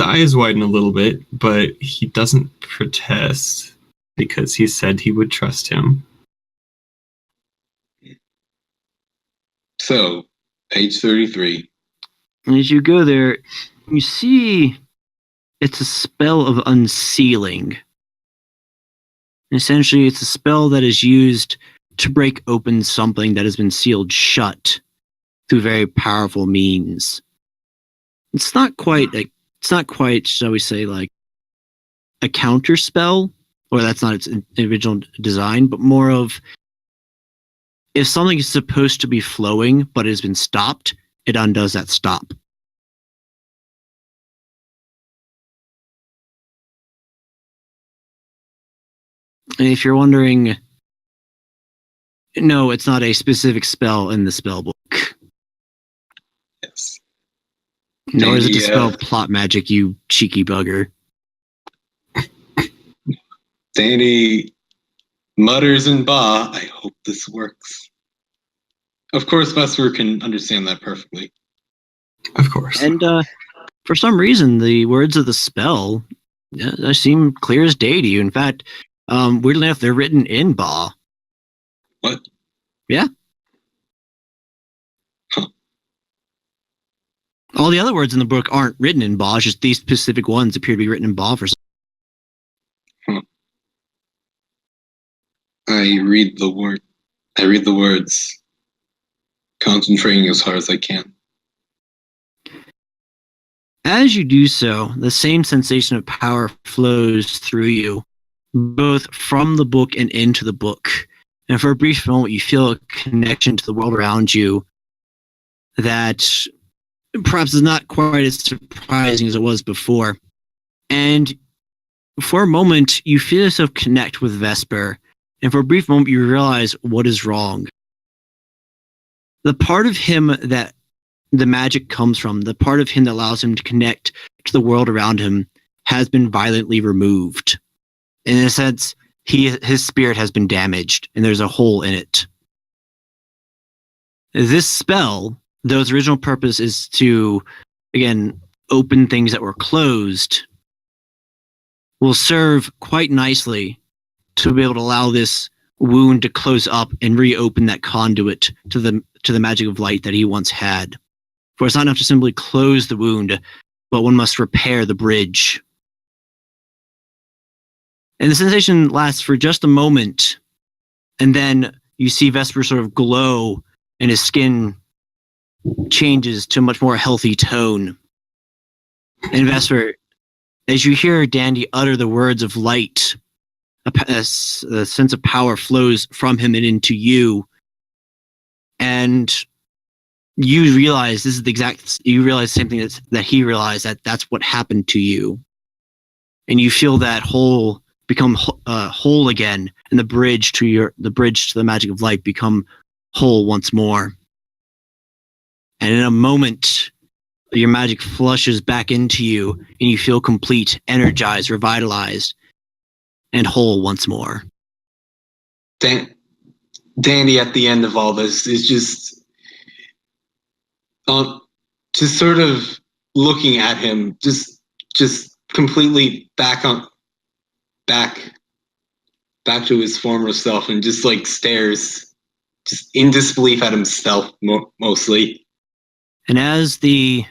eyes widen a little bit, but he doesn't protest because he said he would trust him. So, page 33. And as you go there, you see it's a spell of unsealing. Essentially, it's a spell that is used to break open something that has been sealed shut through very powerful means. It's not quite, shall we say, like a counter spell, or that's not its original design, but more of if something is supposed to be flowing but it has been stopped, it undoes that stop. And if you're wondering, no, it's not a specific spell in the spell book. Yes. Nor is it to Dandy, spell plot magic, you cheeky bugger. Dandy mutters in Ba, I hope this works. Of course, Vesper can understand that perfectly. Of course. And for some reason, the words of the spell they seem clear as day to you. In fact, weirdly enough, they're written in Ba. What? Yeah. Huh. All the other words in the book aren't written in Ba, just these specific ones appear to be written in Ba for some. I read the words, concentrating as hard as I can. As you do so, the same sensation of power flows through you, both from the book and into the book. And for a brief moment, you feel a connection to the world around you that perhaps is not quite as surprising as it was before. And for a moment, you feel yourself connect with Vesper. And for a brief moment, you realize what is wrong. The part of him that the magic comes from, the part of him that allows him to connect to the world around him, has been violently removed. In a sense, his spirit has been damaged, and there's a hole in it. This spell, though its original purpose is to, again, open things that were closed, will serve quite nicely to be able to allow this wound to close up and reopen that conduit to the magic of light that he once had. For it's not enough to simply close the wound, but one must repair the bridge. And the sensation lasts for just a moment, and then you see Vesper sort of glow, and his skin changes to a much more healthy tone. And Vesper, as you hear Dandy utter the words of light, a sense of power flows from him and into you, and you realize this is you realize the same thing that he realized, that that's what happened to you, and you feel that whole become whole again, and the bridge to the magic of light become whole once more. And in a moment, your magic flushes back into you, and you feel complete, energized, revitalized, and whole once more. Dandy at the end of all this is just sort of looking at him, just completely back to his former self, and just like stares, just in disbelief at himself mostly. And as the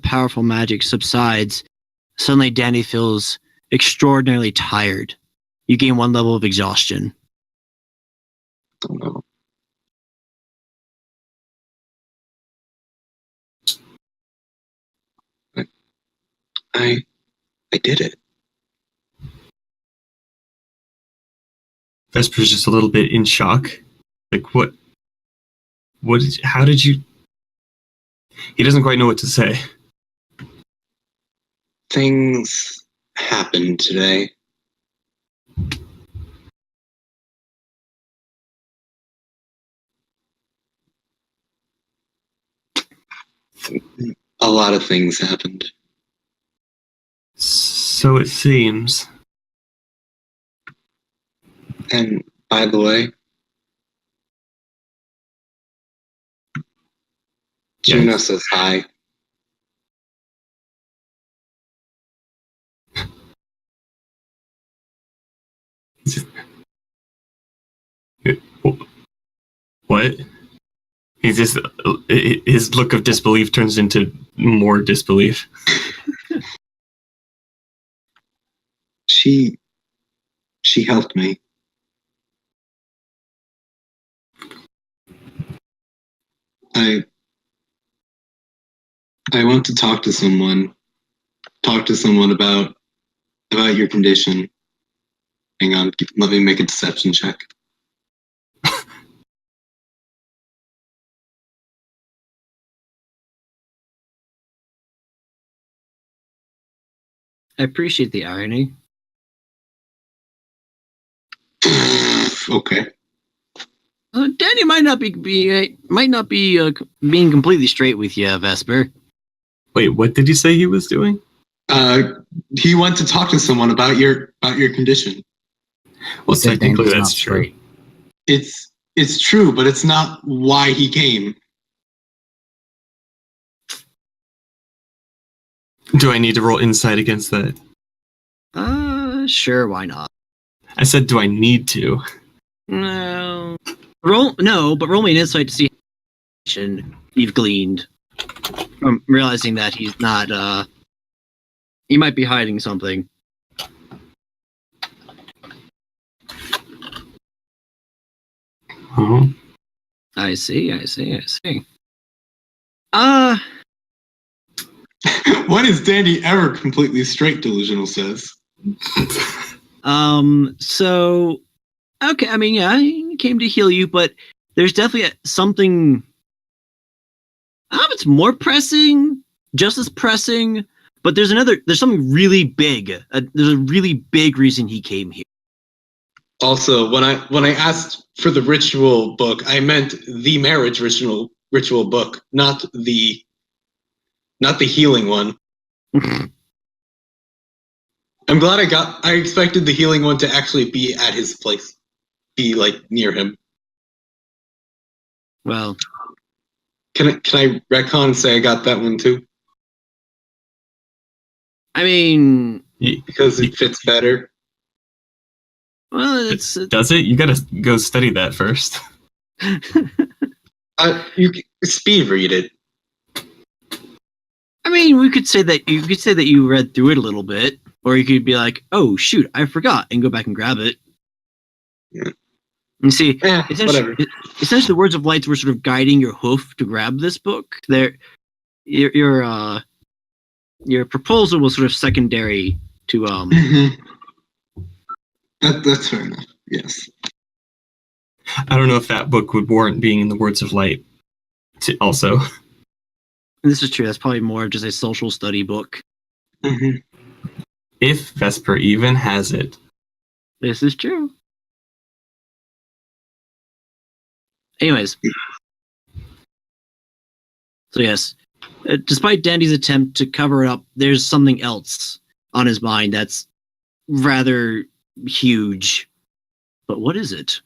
powerful magic subsides, suddenly Dandy feels extraordinarily tired. You gain 1 level of exhaustion. Oh no. I did it. Vesper's just a little bit in shock. Like, what how did you... He doesn't quite know what to say. Things happened today. A lot of things happened. So it seems. And by the way, Juno says hi. What? He's just... His look of disbelief turns into more disbelief. She helped me. I want to talk to someone about your condition. Hang on, let me make a deception check. I appreciate the irony. Okay. Danny might not be being completely straight with you, Vesper. Wait, what did he say he was doing? He went to talk to someone about your condition. Well, Said technically Dandy's that's not true. straight. It's true, but it's not why he came. Do I need to roll insight against that? Sure, why not? I said, do I need to? No. Roll me an insight to see how you've gleaned from realizing that he's not. He might be hiding something. Oh. I see. When is Dandy ever completely straight? Delusional says. So, okay, I mean, yeah, he came to heal you, but there's definitely something. I don't know if it's more pressing, just as pressing, but there's something really big. There's a really big reason he came here. Also, when I asked for the ritual book, I meant the marriage ritual book, not the healing one. I'm glad I expected the healing one to actually be at his place, be like near him. Well, can I retcon and say I got that one too? I mean, because it fits better. Well, does it? You gotta go study that first. You speed read it. I mean, we could say that you read through it a little bit, or you could be like, "Oh shoot, I forgot," and go back and grab it. Yeah. And see, whatever. Essentially, the words of lights were sort of guiding your hoof to grab this book. Your Your proposal was sort of secondary to That's fair enough. Yes. I don't know if that book would warrant being in the Words of Light. Also, This is true. That's probably more of just a social study book. if Vesper even has it. This is true. Anyways. So yes, despite Dandy's attempt to cover it up, there's something else on his mind that's rather huge. But what is it?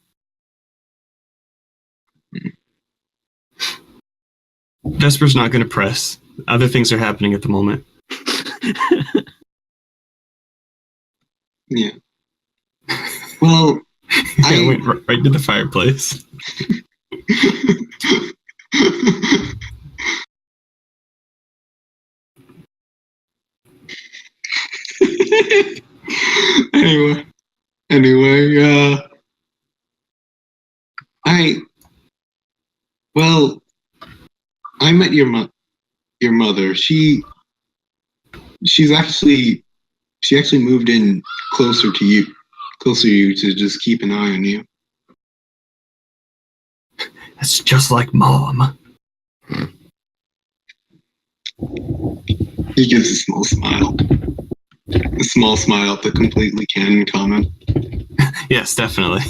Vesper's not going to press. Other things are happening at the moment. Yeah. Well, I went right to the fireplace. anyway, I met your mother. She actually moved in closer to you to just keep an eye on you. That's just like Mom. He gives a small smile. A small smile at the completely canon comment. Yes, definitely.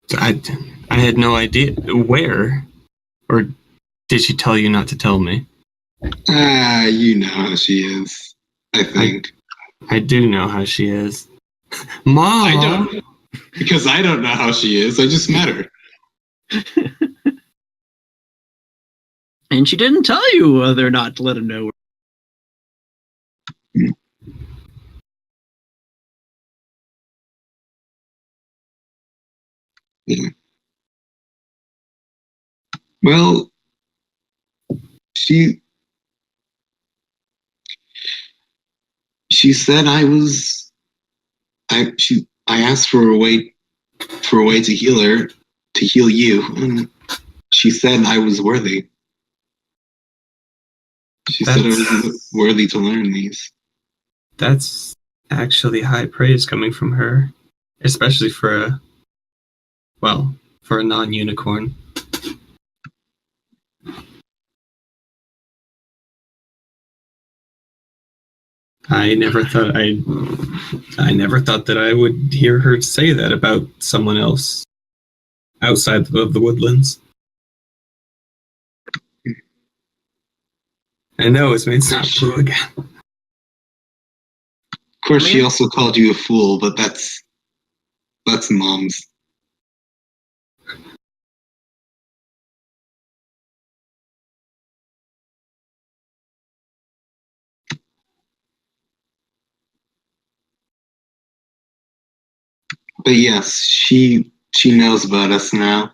So I had no idea where, or did she tell you not to tell me? You know how she is. I think. I do know how she is. Mom! I don't. Because I don't know how she is. I just met her. And she didn't tell you whether or not to let him know. Yeah. Well, she said I asked for a way to heal her, to heal you, and she said I was worthy. She said I was worthy to learn these. That's actually high praise coming from her, especially for a non-unicorn. I never thought that I would hear her say that about someone else outside of the woodlands. I know it's made not blue again. Of course, she also called you a fool, but that's Mom's. But yes, she knows about us now.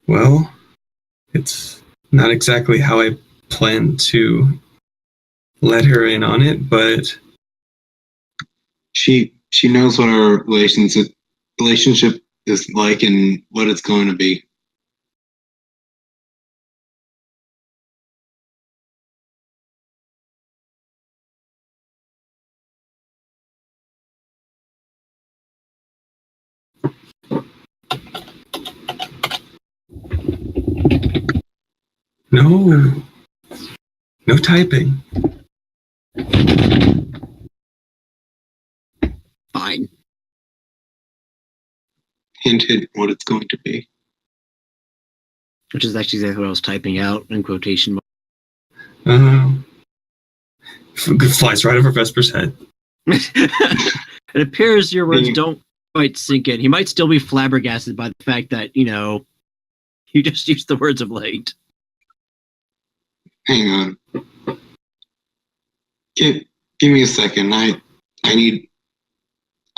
Well, it's not exactly how I planned to let her in on it, but She knows what our relationship is like and what it's going to be. no typing. Fine. Hint, hint, what it's going to be. Which is actually exactly what I was typing out in quotation It flies right over Vesper's head. It appears your words don't quite sink in. He might still be flabbergasted by the fact that, you just used the words of light. Hang on. Give me a second. I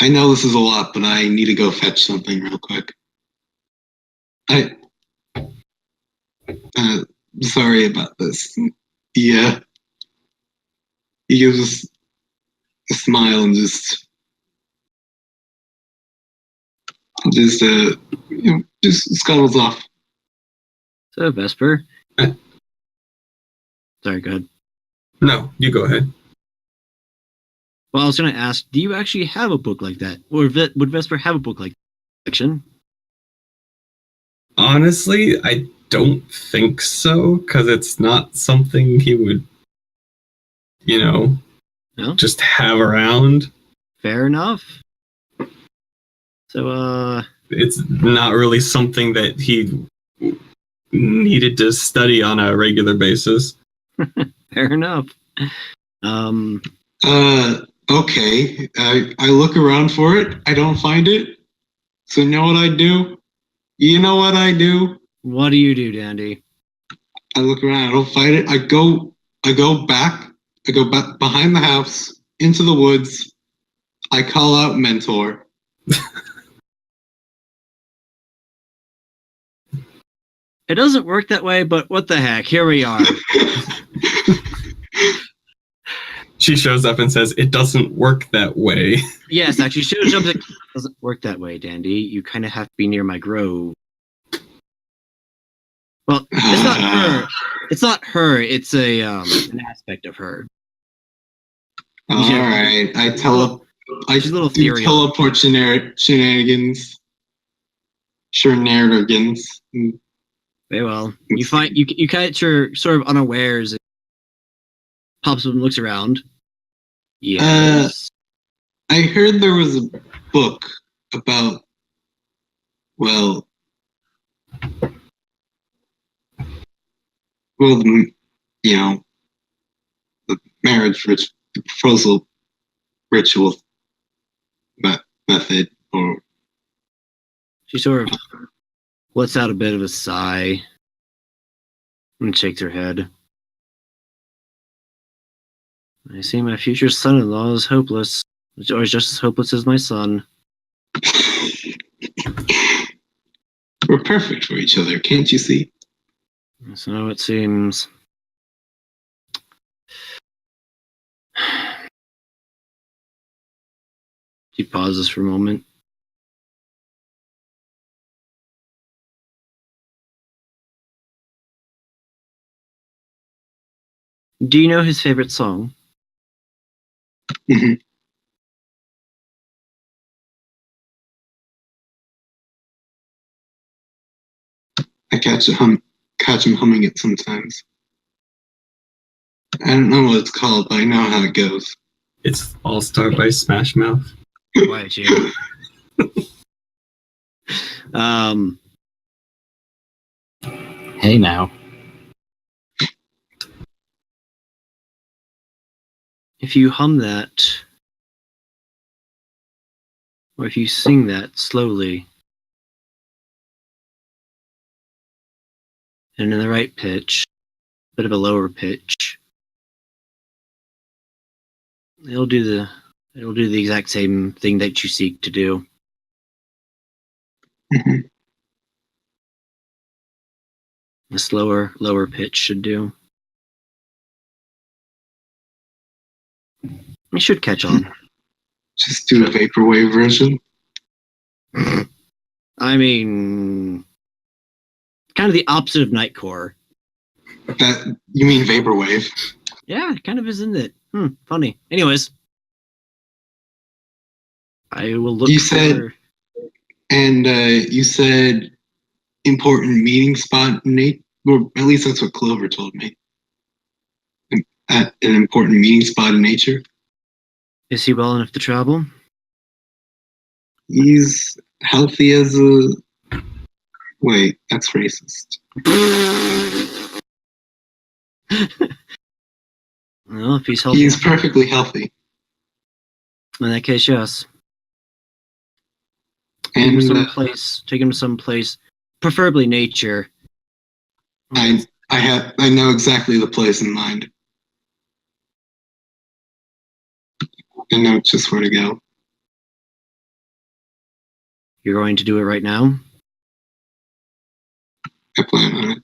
know this is a lot, but I need to go fetch something real quick. Sorry about this. Yeah. He gives us a smile and just scuttles off. So, Vesper. Eh. Sorry, go ahead. No, you go ahead. Well, I was going to ask, do you actually have a book like that? Or would Vesper have a book like that? Fiction? Honestly, I don't think so, because it's not something he would, No? just have around. Fair enough. So, It's not really something that he needed to study on a regular basis. fair enough. Okay. I look around for it. I don't find it. So you know what I do? You know what I do? What do you do, Dandy? I look around. I don't find it. I go back. I go back behind the house into the woods. I call out mentor. It doesn't work that way, but what the heck? Here we are. She shows up and says, "It doesn't work that way." Yes, actually, shows up. It doesn't work that way, Dandy. You kind of have to be near my grove. Well, it's not her. It's not her. It's an aspect of her. All right. I She's a little do ethereal. teleport shenanigans. Shenanigans. Very well. You find you catch her sort of unawares. Pops up and looks around. Yes. I heard there was a book about, well, the marriage the proposal ritual method, or She sort of lets out a bit of a sigh and shakes her head. I see my future son-in-law is hopeless, or just as hopeless as my son. we're perfect for each other, can't you see? So it seems. She pauses for a moment. Do you know his favorite song? Mhm. I catch him humming it sometimes. I don't know what it's called, but I know how it goes. It's All Star by Smash Mouth. Quiet, you. Hey now. If you hum that, or if you sing that slowly, and in the right pitch, a bit of a lower pitch, it'll do the exact same thing that you seek to do. Mhm. A slower, lower pitch should do. You should catch on. Just do a vaporwave version. I mean, kind of the opposite of Nightcore. That you mean vaporwave? Yeah, it kind of is, isn't it? Funny. Anyways, I will look You for. said- And you said important meeting spot in Nate. Well, at least that's what Clover told me. At an important meeting spot in nature. Is he well enough to travel? He's healthy as a. Wait, that's racist. Well, if he's healthy, He's perfectly healthy. in that case, yes. And Take him to some place, preferably nature. I know exactly the place in mind. I know just where to go. You're going to do it right now? I plan on it.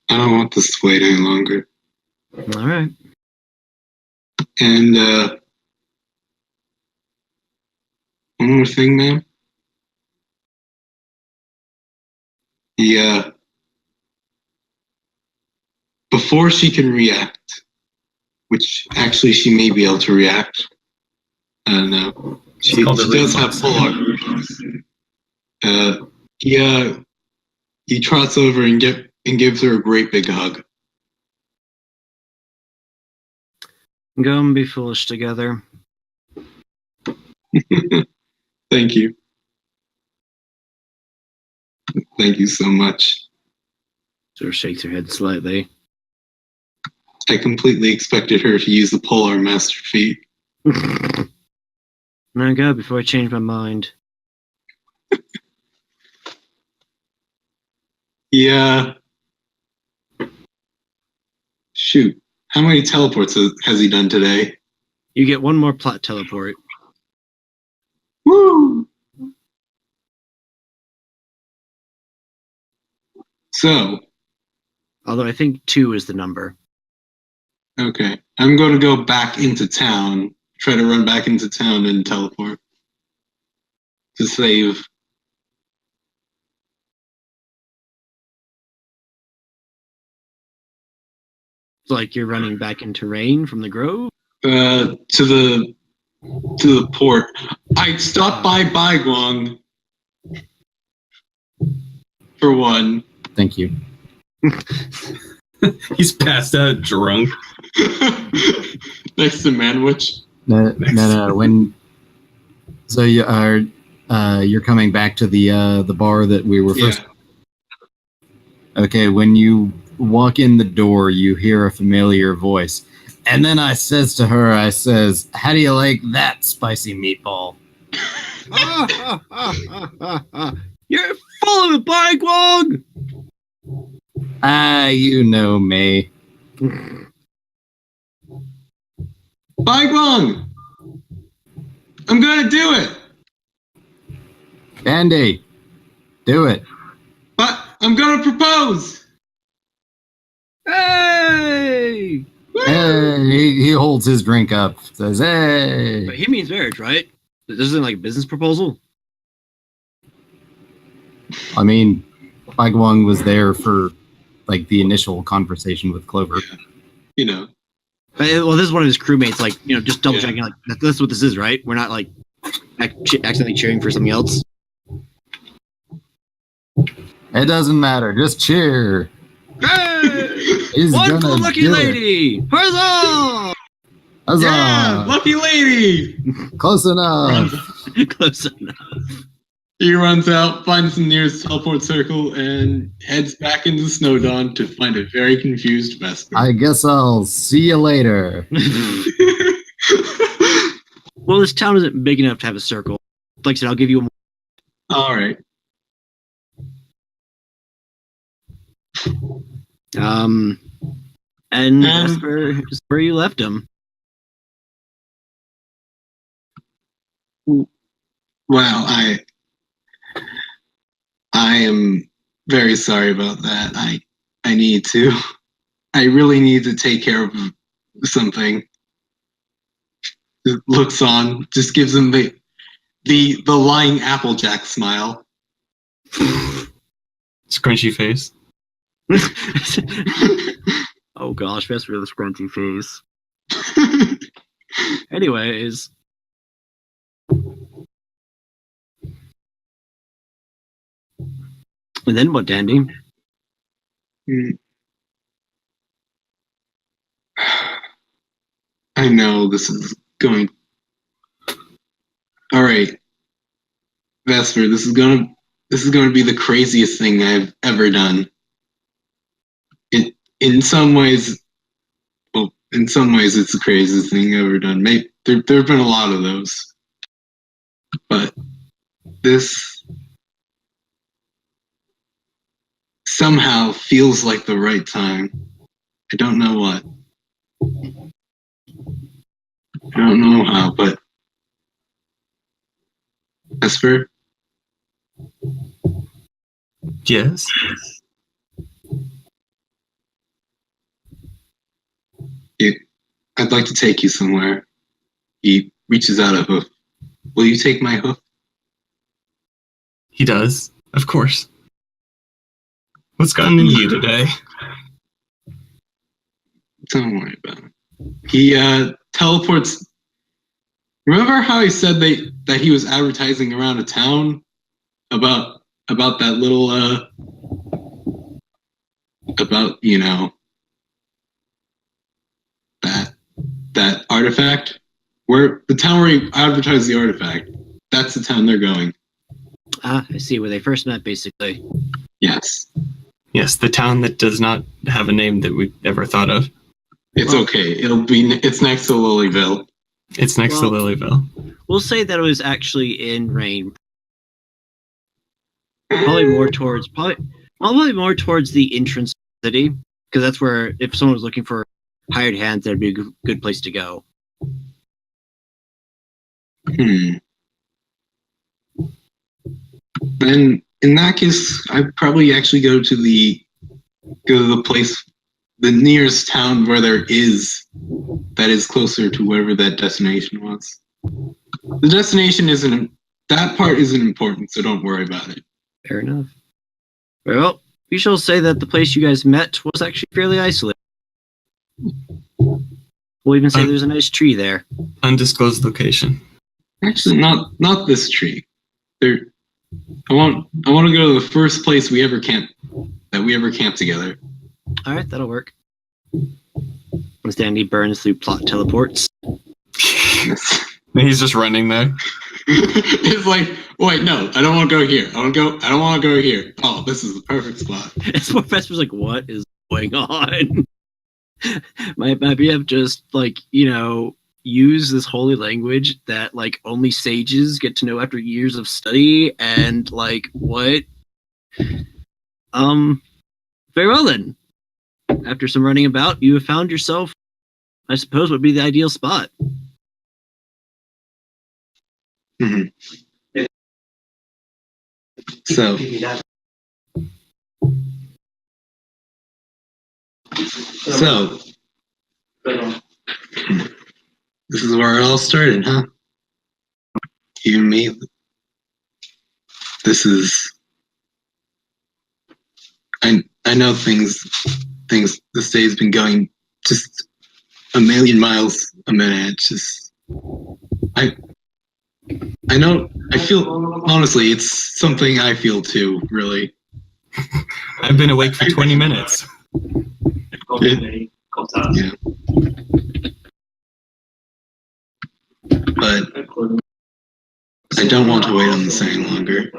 I don't want this to wait any longer. All right. And one more thing, ma'am. before she can react, which actually she may be able to react. I don't know. She called a does have reflex. full armor. He trots over and gives her a great big hug. Go and be foolish together. Thank you. Thank you so much. Sort of shakes her head slightly. I completely expected her to use the polearm master feat. Now go before I change my mind. Yeah. Shoot. How many teleports has he done today? You get one more plot teleport. Woo! So, Although I think 2 is the number. okay. I'm going to go back into town. Try to run back into town and teleport. To save. It's like you're running back into rain from the grove. To the port. I stopped by Baiguang. For one. Thank you. He's passed out drunk. Next to Manwich. No. So you are you're coming back to the bar that we were first. Okay, when you walk in the door, you hear a familiar voice. And then I says to her, how do you like that spicy meatball? You're full of it, Baiguang! You know me. Baiguang! I'm gonna do it! Andy, do it. But I'm gonna propose! Hey! Hey, he holds his drink up, says, hey. But he means marriage, right? This isn't like a business proposal? I mean, Baiguang was there for like the initial conversation with Clover. You know. Well, this is one of his crewmates, like, just double checking, like, that's what this is, right? We're not, like, accidentally cheering for something else. It doesn't matter, just cheer. Hey! He's One for the gonna lucky do it. lady! Huzzah! Huzzah! Yeah! Lucky lady! Close enough. Close enough. He runs out, finds the nearest teleport circle, and heads back into Snowdawn to find a very confused Vesper. I guess I'll see you later. Well, this town isn't big enough to have a circle. Like I said, I'll give you one. Alright. And that's where you left him. Wow, I am very sorry about that. I really need to take care of something. Just looks on, just gives him the lying Applejack smile. Scrunchy face. Oh gosh, that's really scrunchy face. Anyways. And then what, Dandy? I know this is going. All right, Vesper, this is going to be the craziest thing I've ever done. In some ways, it's the craziest thing I've ever done. Maybe there have been a lot of those, but this somehow feels like the right time. I don't know what. I don't know how, but Vesper? Yes. I'd like to take you somewhere. He reaches out a hoof. Will you take my hoof? He does, of course. What's gotten into you today? Don't worry about it. He teleports. Remember how he said that he was advertising around a town about that little about that artifact? Where the town where he advertised the artifact, that's the town they're going. Ah, I see, where they first met, basically. Yes. Yes, the town that does not have a name that we've ever thought of. It's okay. It's next to Lilyville. It's next to Lilyville. We'll say that it was actually in Rain. Probably more towards the entrance of the city, because that's where, if someone was looking for hired hands, that'd be a good place to go. Then in that case, I'd probably actually go to the place, the nearest town where that is closer to wherever that destination was. The destination that part isn't important, so don't worry about it. Fair enough. Well, we shall say that the place you guys met was actually fairly isolated. We'll even say there's a nice tree there. Undisclosed location. Actually, not this tree. I want to go to the first place we ever camped together. All right, that'll work. Once Dandy burns through plot teleports. He's just running there. It's like, wait, no, I don't want to go here. I don't want to go here. Oh, this is the perfect spot. It's what Vesper's like, what is going on? Might we have just use this holy language that only sages get to know after years of study, and what? Very well then. After some running about, you have found yourself, I suppose, would be the ideal spot. Mm-hmm. So this is where it all started, huh? You and me. This is. I know things. This day's been going just a million miles a minute. It's just. I know. I feel, honestly, it's something I feel too. Really. I've been awake for 20 minutes. Yeah. But I don't want to wait on this any longer.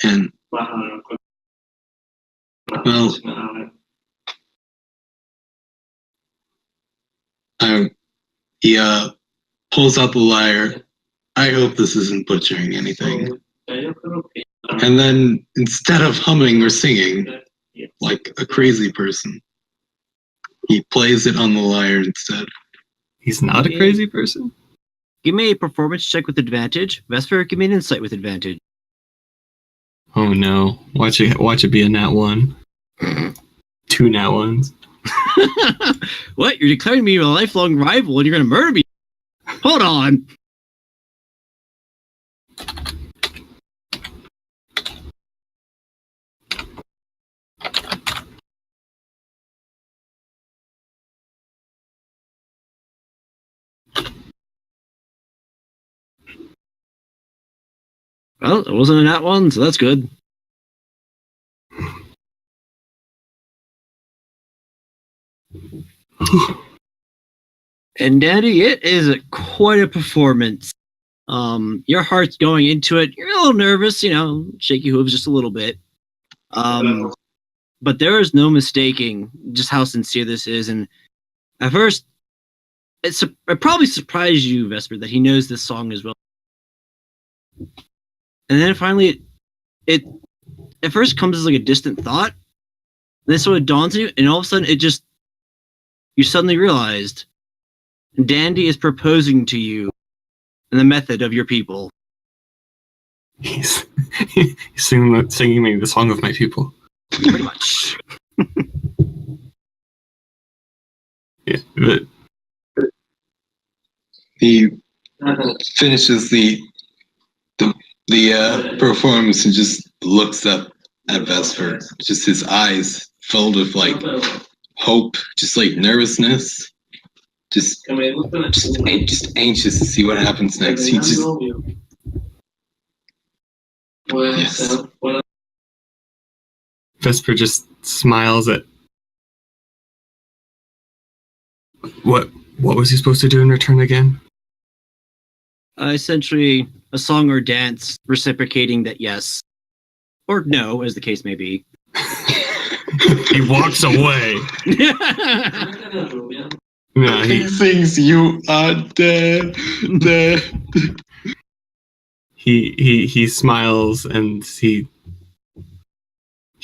And, well, he pulls out the lyre. I hope this isn't butchering anything. And then instead of humming or singing like a crazy person, he plays it on the lyre instead. He's not a crazy person? Give me a performance check with advantage. Vesper, give me an insight with advantage. Oh no. Watch it be a nat 1. 2 nat 1s. What? You're declaring me a lifelong rival and you're going to murder me? Hold on. Well, it wasn't a nat 1, so that's good. And Dandy, it is quite a performance. Your heart's going into it. You're a little nervous, shaky hooves just a little bit. But there is no mistaking just how sincere this is. And at first, it probably surprised you, Vesper, that he knows this song as well. And then finally, it at first comes as like a distant thought. And then sort of dawns on you, and all of a sudden, you suddenly realized Dandy is proposing to you in the method of your people. He's singing me the song of my people. Pretty much. Yeah, but he finishes the performance and just looks up at Vesper. Just his eyes filled with hope, just like nervousness, just anxious to see what happens next. He just yes. Vesper just smiles at what was he supposed to do in return again? Essentially, a song or dance reciprocating that yes or no, as the case may be. He walks away. No, He sings "You Are Dead, Dead." He smiles and he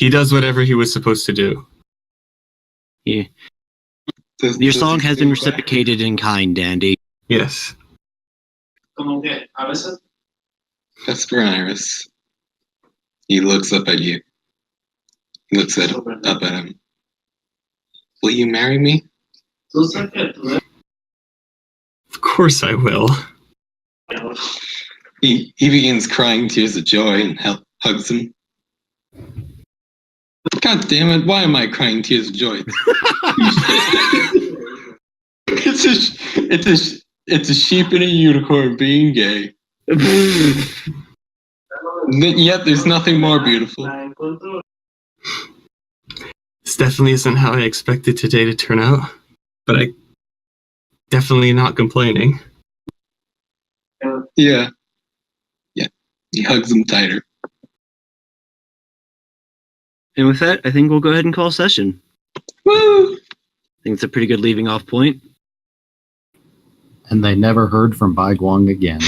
does whatever he was supposed to do. Yeah. Your song has been reciprocated in kind, Dandy. Yes. Vesper Iris. He looks up at you. He looks up at him. Will you marry me? Of course I will. He begins crying tears of joy and hugs him. God damn it! Why am I crying tears of joy? It's a sheep and a unicorn being gay. Yet there's nothing more beautiful. This definitely isn't how I expected today to turn out, but I definitely not complaining. Yeah. He hugs him tighter. And with that, I think we'll go ahead and call session. Woo! I think it's a pretty good leaving off point. And they never heard from Bai Guang again.